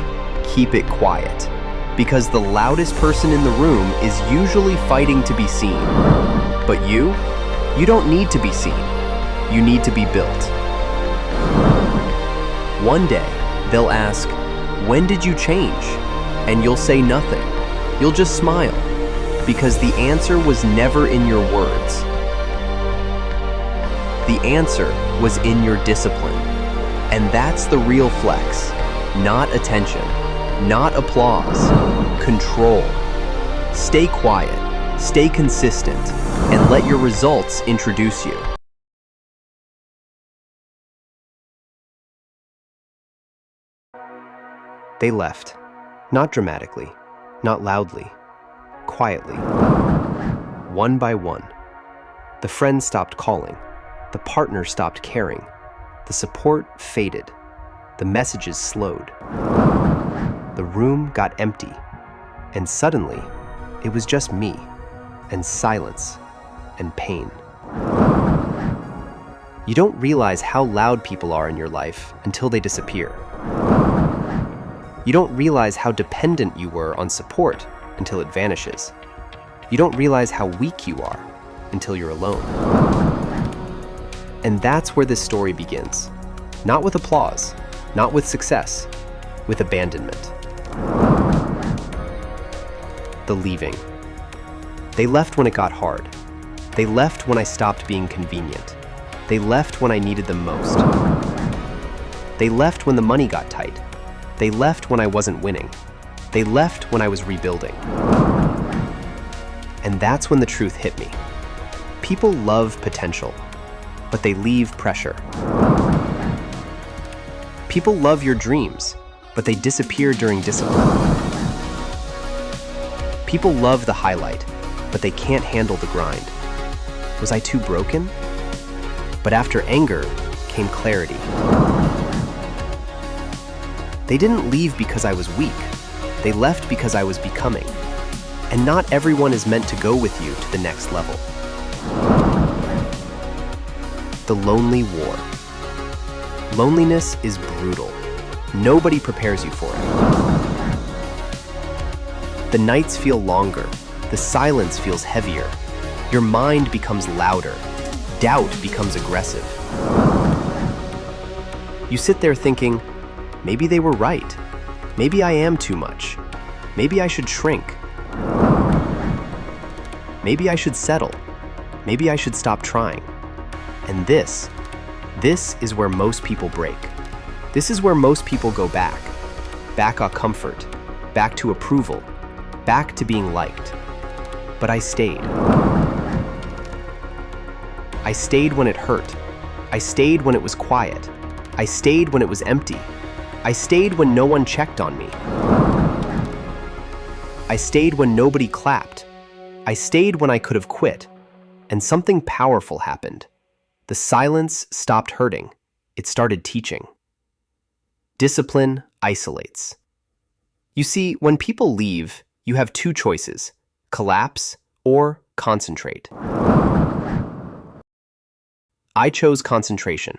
keep it quiet. Because the loudest person in the room is usually fighting to be seen. But you don't need to be seen. You need to be built. One day, they'll ask, "When did you change?" And you'll say nothing. You'll just smile, because the answer was never in your words. The answer was in your discipline. And that's the real flex. Not attention, not applause, control. Stay quiet, stay consistent, and let your results introduce you. They left, not dramatically, not loudly, quietly, one by one. The friends stopped calling, the partner stopped caring, the support faded, the messages slowed. The room got empty, and suddenly, it was just me, and silence, and pain. You don't realize how loud people are in your life until they disappear. You don't realize how dependent you were on support until it vanishes. You don't realize how weak you are until you're alone. And that's where this story begins. Not with applause, not with success, with abandonment. The leaving. They left when it got hard. They left when I stopped being convenient. They left when I needed them most. They left when the money got tight. They left when I wasn't winning. They left when I was rebuilding. And that's when the truth hit me. People love potential, but they leave pressure. People love your dreams, but they disappear during discipline. People love the highlight, but they can't handle the grind. Was I too broken? But after anger came clarity. They didn't leave because I was weak. They left because I was becoming. And not everyone is meant to go with you to the next level. The lonely war. Loneliness is brutal. Nobody prepares you for it. The nights feel longer. The silence feels heavier. Your mind becomes louder. Doubt becomes aggressive. You sit there thinking, maybe they were right. Maybe I am too much. Maybe I should shrink. Maybe I should settle. Maybe I should stop trying. And this is where most people break. This is where most people go back. Back on comfort. Back to approval. Back to being liked. But I stayed. I stayed when it hurt. I stayed when it was quiet. I stayed when it was empty. I stayed when no one checked on me. I stayed when nobody clapped. I stayed when I could have quit. And something powerful happened. The silence stopped hurting. It started teaching. Discipline isolates. You see, when people leave, you have two choices: collapse or concentrate. I chose concentration.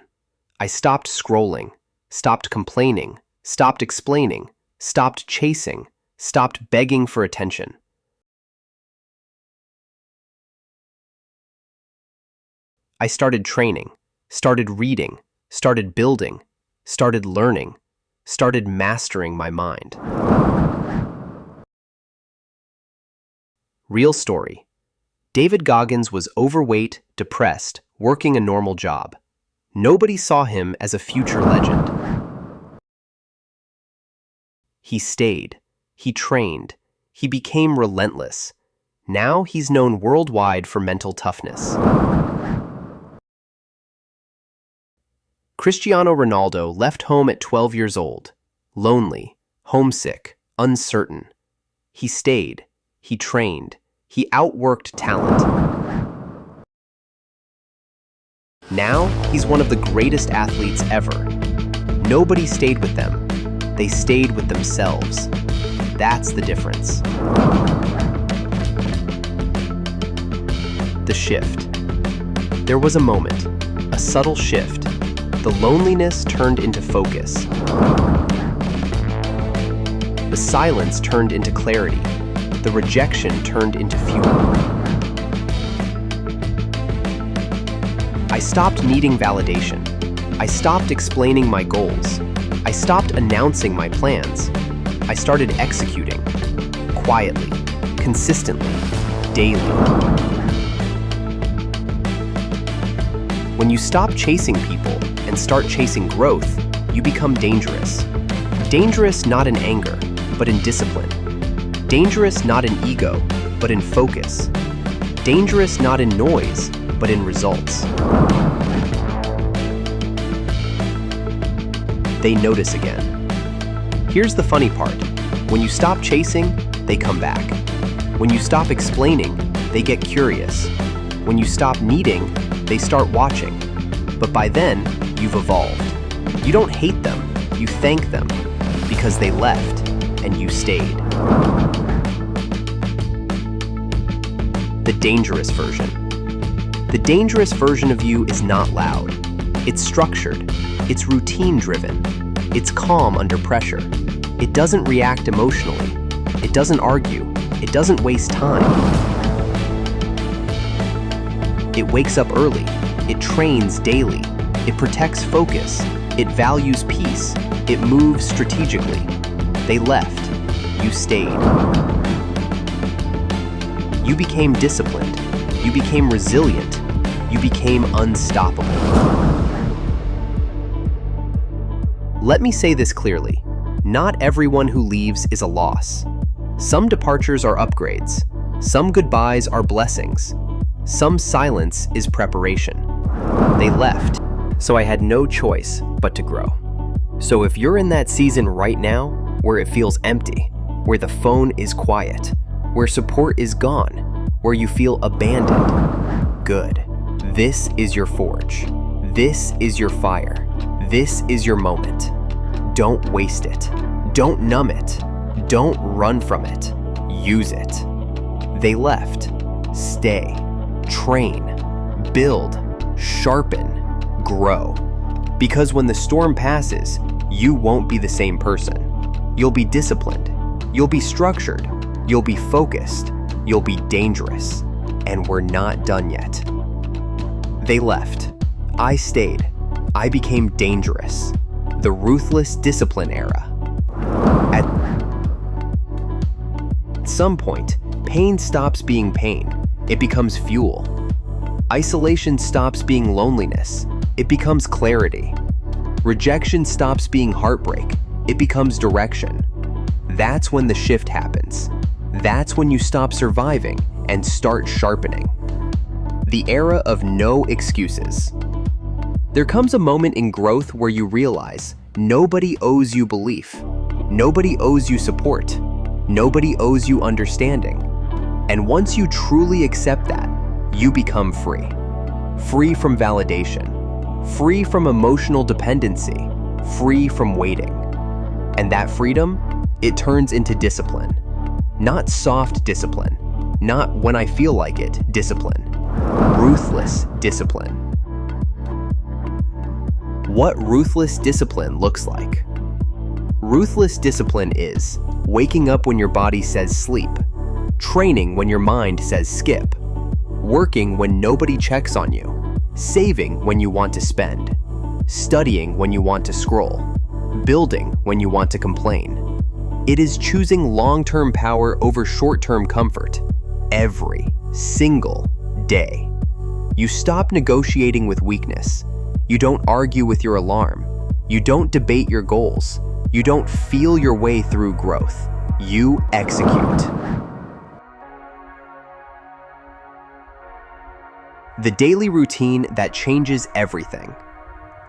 I stopped scrolling, stopped complaining, stopped explaining, stopped chasing, stopped begging for attention. I started training, started reading, started building, started learning, started mastering my mind. Real story. David Goggins was overweight, depressed, working a normal job. Nobody saw him as a future legend. He stayed. He trained. He became relentless. Now he's known worldwide for mental toughness. Cristiano Ronaldo left home at 12 years old, lonely, homesick, uncertain. He stayed. He trained. He outworked talent. Now, he's one of the greatest athletes ever. Nobody stayed with them. They stayed with themselves. That's the difference. The shift. There was a moment, a subtle shift. The loneliness turned into focus. The silence turned into clarity. The rejection turned into fuel. I stopped needing validation. I stopped explaining my goals. I stopped announcing my plans. I started executing, quietly, consistently, daily. When you stop chasing people and start chasing growth, you become dangerous. Dangerous not in anger, but in discipline. Dangerous not in ego, but in focus. Dangerous not in noise, but in results. They notice again. Here's the funny part. When you stop chasing, they come back. When you stop explaining, they get curious. When you stop needing, they start watching. But by then, you've evolved. You don't hate them, you thank them, because they left and you stayed. The dangerous version. The dangerous version of you is not loud. It's structured. It's routine-driven. It's calm under pressure. It doesn't react emotionally. It doesn't argue. It doesn't waste time. It wakes up early. It trains daily. It protects focus. It values peace. It moves strategically. They left. You stayed. You became disciplined. You became resilient. You became unstoppable. Let me say this clearly. Not everyone who leaves is a loss. Some departures are upgrades. Some goodbyes are blessings. Some silence is preparation. They left, so I had no choice but to grow. So if you're in that season right now, where it feels empty, where the phone is quiet, where support is gone, where you feel abandoned, good. This is your forge. This is your fire. This is your moment. Don't waste it. Don't numb it. Don't run from it. Use it. They left. Stay. Train. Build. Sharpen. Grow. Because when the storm passes, you won't be the same person. You'll be disciplined. You'll be structured. You'll be focused. You'll be dangerous. And we're not done yet. They left. I stayed. I became dangerous. The ruthless discipline era. At some point, pain stops being pain. It becomes fuel. Isolation stops being loneliness. It becomes clarity. Rejection stops being heartbreak. It becomes direction. That's when the shift happens. That's when you stop surviving and start sharpening. The era of no excuses. There comes a moment in growth where you realize nobody owes you belief. Nobody owes you support. Nobody owes you understanding. And once you truly accept that, you become free. Free from validation. Free from emotional dependency. Free from waiting. And that freedom, it turns into discipline. Not soft discipline. Not when I feel like it discipline. Ruthless discipline. What ruthless discipline looks like. Ruthless discipline is waking up when your body says sleep, training when your mind says skip, working when nobody checks on you, saving when you want to spend, studying when you want to scroll, building when you want to complain. It is choosing long-term power over short-term comfort every single day. You stop negotiating with weakness. You don't argue with your alarm. You don't debate your goals. You don't feel your way through growth. You execute. The daily routine that changes everything.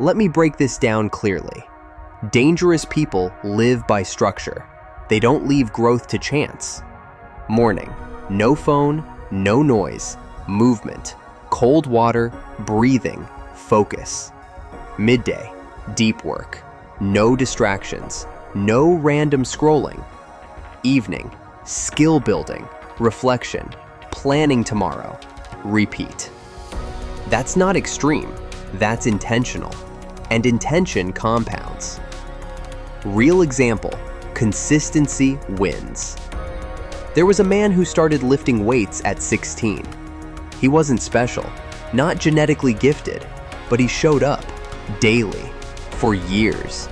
Let me break this down clearly. Dangerous people live by structure. They don't leave growth to chance. Morning, no phone, no noise, movement, cold water, breathing, focus. Midday, deep work, no distractions, no random scrolling. Evening, skill building, reflection, planning tomorrow, repeat. That's not extreme, that's intentional, and intention compounds. Real example, consistency wins. There was a man who started lifting weights at 16. He wasn't special, not genetically gifted, but he showed up daily for years.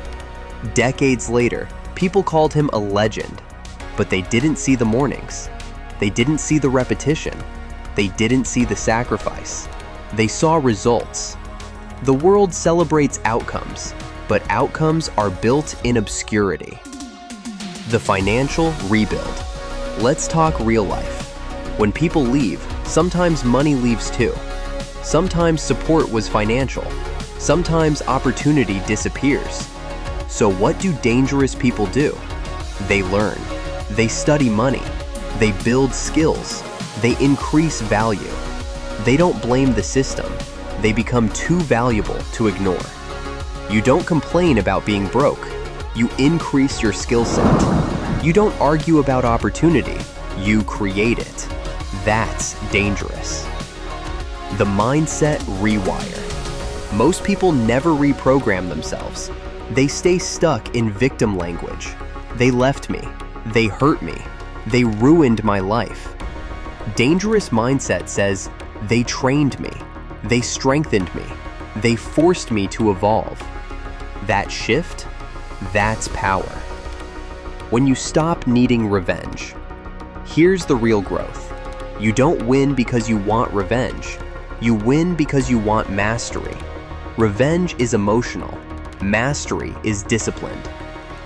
Decades later, people called him a legend, but they didn't see the mornings. They didn't see the repetition. They didn't see the sacrifice. They saw results. The world celebrates outcomes, but outcomes are built in obscurity. The financial rebuild. Let's talk real life. When people leave, sometimes money leaves too. Sometimes support was financial. Sometimes opportunity disappears. So what do dangerous people do? They learn. They study money. They build skills. They increase value. They don't blame the system. They become too valuable to ignore. You don't complain about being broke. You increase your skill set. You don't argue about opportunity. You create it. That's dangerous. The mindset rewire. Most people never reprogram themselves. They stay stuck in victim language. They left me. They hurt me. They ruined my life. Dangerous mindset says, they trained me. They strengthened me. They forced me to evolve. That shift, that's power. When you stop needing revenge. Here's the real growth. You don't win because you want revenge. You win because you want mastery. Revenge is emotional. Mastery is disciplined.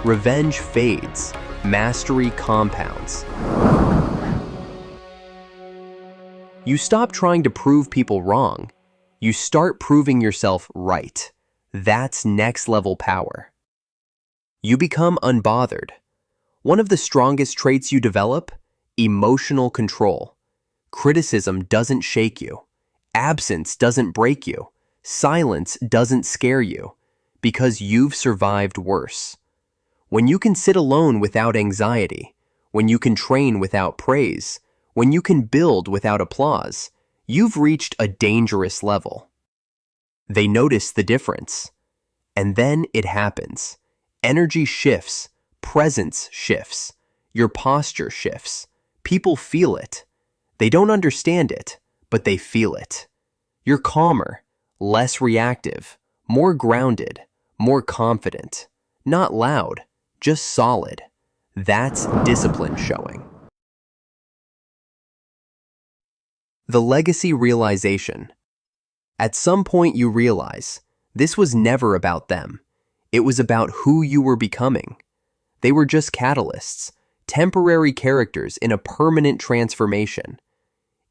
Revenge fades. Mastery compounds. You stop trying to prove people wrong. You start proving yourself right. That's next level power. You become unbothered. One of the strongest traits you develop? Emotional control. Criticism doesn't shake you. Absence doesn't break you. Silence doesn't scare you, because you've survived worse. When you can sit alone without anxiety, when you can train without praise, when you can build without applause, you've reached a dangerous level. They notice the difference. And then it happens. Energy shifts, presence shifts, your posture shifts. People feel it. They don't understand it, but they feel it. You're calmer, less reactive, more grounded, more confident. Not loud, just solid. That's discipline showing. The legacy realization. At some point you realize, this was never about them. It was about who you were becoming. They were just catalysts, temporary characters in a permanent transformation.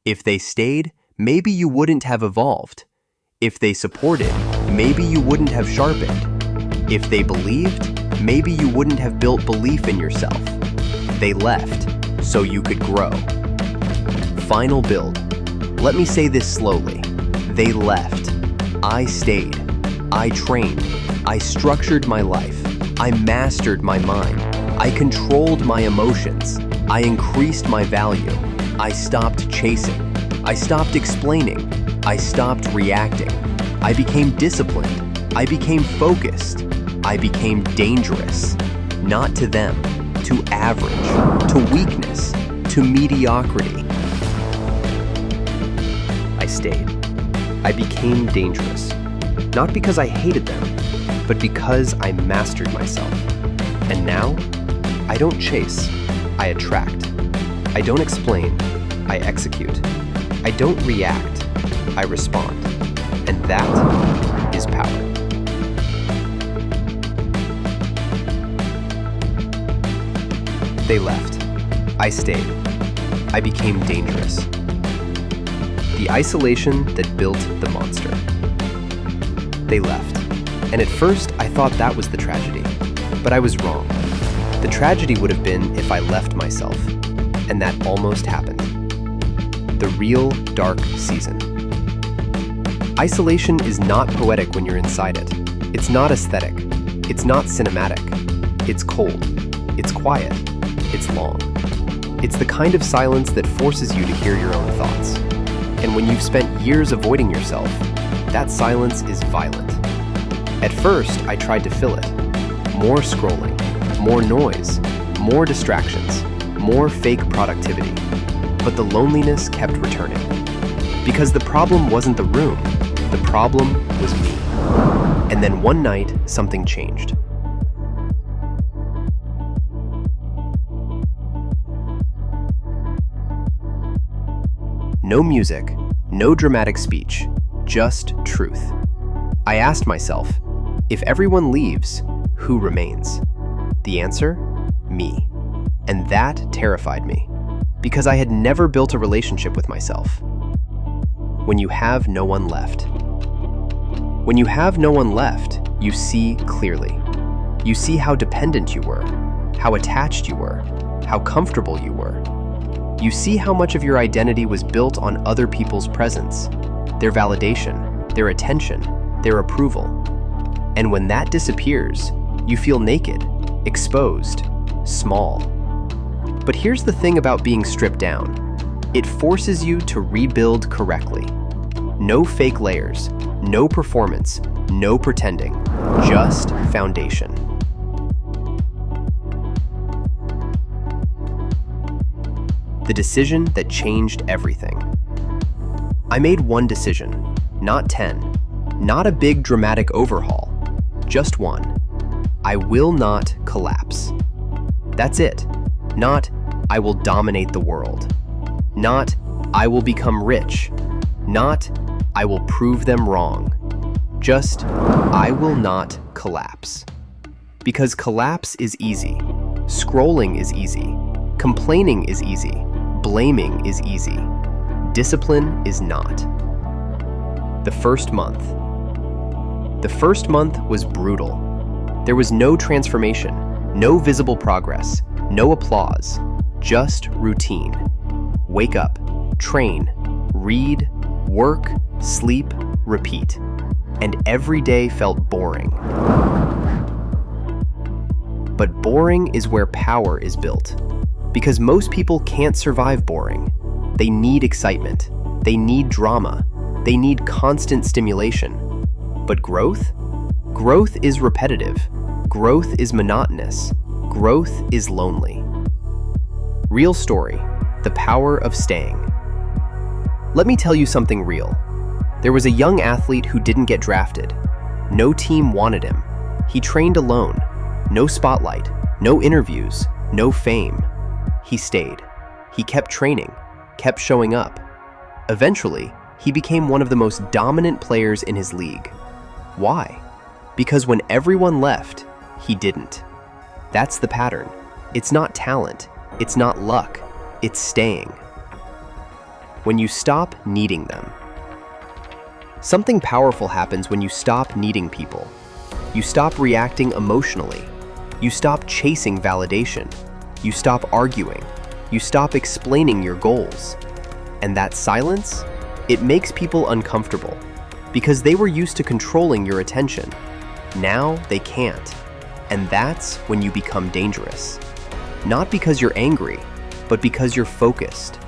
If they stayed, maybe you wouldn't have evolved. If they supported, maybe you wouldn't have sharpened. If they believed, maybe you wouldn't have built belief in yourself. They left, so you could grow. Final build. Let me say this slowly. They left. I stayed. I trained. I structured my life. I mastered my mind. I controlled my emotions. I increased my value. I stopped chasing. I stopped explaining. I stopped reacting. I became disciplined. I became focused. I became dangerous. Not to them, to average, to weakness, to mediocrity. I stayed. I became dangerous. Not because I hated them, but because I mastered myself. And now, I don't chase, I attract. I don't explain, I execute. I don't react, I respond. And that is power. They left. I stayed. I became dangerous. The isolation that built the monster. They left. And at first, I thought that was the tragedy. But I was wrong. The tragedy would have been if I left myself. And that almost happened. The real dark season. Isolation is not poetic when you're inside it. It's not aesthetic. It's not cinematic. It's cold. It's quiet. It's long. It's the kind of silence that forces you to hear your own thoughts. And when you've spent years avoiding yourself, that silence is violent. At first, I tried to fill it. More scrolling, more noise, more distractions, more fake productivity. But the loneliness kept returning. Because the problem wasn't the room, the problem was me. And then one night, something changed. No music, no dramatic speech, just truth. I asked myself, if everyone leaves, who remains? The answer? Me. And that terrified me, because I had never built a relationship with myself. When you have no one left. When you have no one left, you see clearly. You see how dependent you were, how attached you were, how comfortable you were. You see how much of your identity was built on other people's presence, their validation, their attention, their approval. And when that disappears, you feel naked, exposed, small. But here's the thing about being stripped down. It forces you to rebuild correctly. No fake layers, no performance, no pretending, just foundation. The decision that changed everything. I made one decision, not 10, not a big dramatic overhaul, just one. I will not collapse. That's it. Not, I will dominate the world. Not, I will become rich. Not, I will prove them wrong. Just, I will not collapse. Because collapse is easy. Scrolling is easy. Complaining is easy. Blaming is easy. Discipline is not. The first month. The first month was brutal. There was no transformation, no visible progress, no applause, just routine. Wake up, train, read, work, sleep, repeat. And every day felt boring. But boring is where power is built. Because most people can't survive boring. They need excitement. They need drama. They need constant stimulation. But growth? Growth is repetitive. Growth is monotonous. Growth is lonely. Real story, the power of staying. Let me tell you something real. There was a young athlete who didn't get drafted. No team wanted him. He trained alone. No spotlight, no interviews, no fame. He stayed. He kept training, kept showing up. Eventually, he became one of the most dominant players in his league. Why? Because when everyone left, he didn't. That's the pattern. It's not talent. It's not luck. It's staying. When you stop needing them. Something powerful happens when you stop needing people. You stop reacting emotionally. You stop chasing validation. You stop arguing. You stop explaining your goals. And that silence, it makes people uncomfortable because they were used to controlling your attention. Now they can't. And that's when you become dangerous. Not because you're angry, but because you're focused.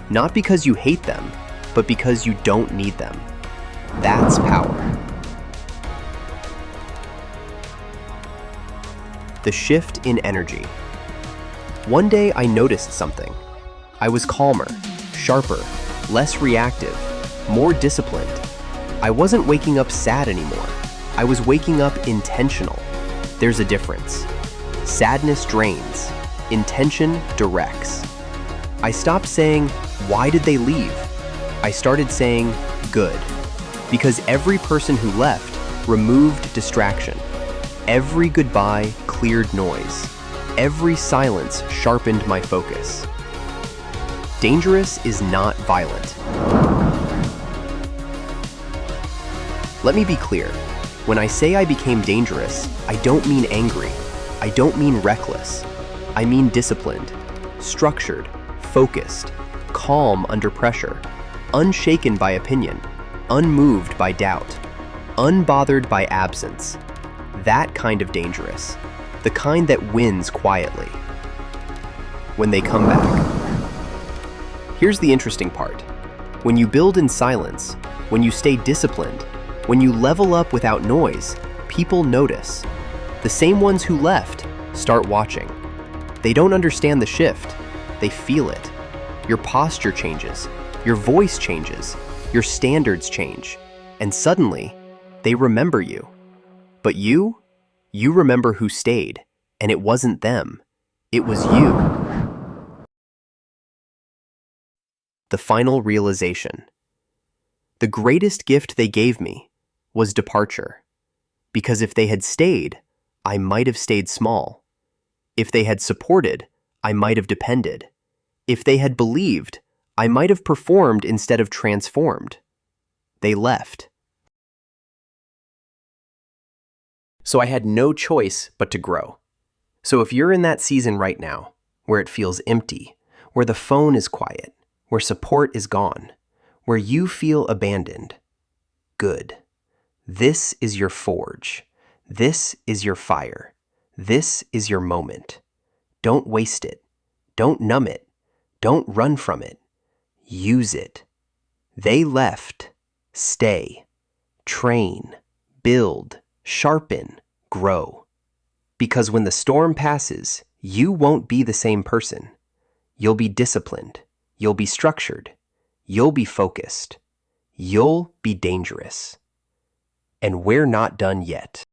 Not because you hate them, but because you don't need them. That's power. The shift in energy. One day I noticed something. I was calmer, sharper, less reactive, more disciplined. I wasn't waking up sad anymore. I was waking up intentional. There's a difference. Sadness drains. Intention directs. I stopped saying, "Why did they leave?" I started saying, "Good." Because every person who left removed distraction. Every goodbye cleared noise. Every silence sharpened my focus. Dangerous is not violent. Let me be clear. When I say I became dangerous, I don't mean angry. I don't mean reckless. I mean disciplined, structured, focused, calm under pressure, unshaken by opinion, unmoved by doubt, unbothered by absence. That kind of dangerous. The kind that wins quietly. When they come back. Here's the interesting part. When you build in silence, when you stay disciplined, when you level up without noise, people notice. The same ones who left start watching. They don't understand the shift. They feel it. Your posture changes. Your voice changes. Your standards change. And suddenly, they remember you. But you remember who stayed, and it wasn't them. It was you. The final realization. The greatest gift they gave me was departure. Because if they had stayed, I might have stayed small. If they had supported, I might have depended. If they had believed, I might have performed instead of transformed. They left. So I had no choice but to grow. So if you're in that season right now, where it feels empty, where the phone is quiet, where support is gone, where you feel abandoned, good. This is your forge. This is your fire. This is your moment. Don't waste it. Don't numb it. Don't run from it. Use it. They left. Stay. Train. Build. Sharpen, grow. Because when the storm passes, you won't be the same person. You'll be disciplined. You'll be structured. You'll be focused. You'll be dangerous. And we're not done yet.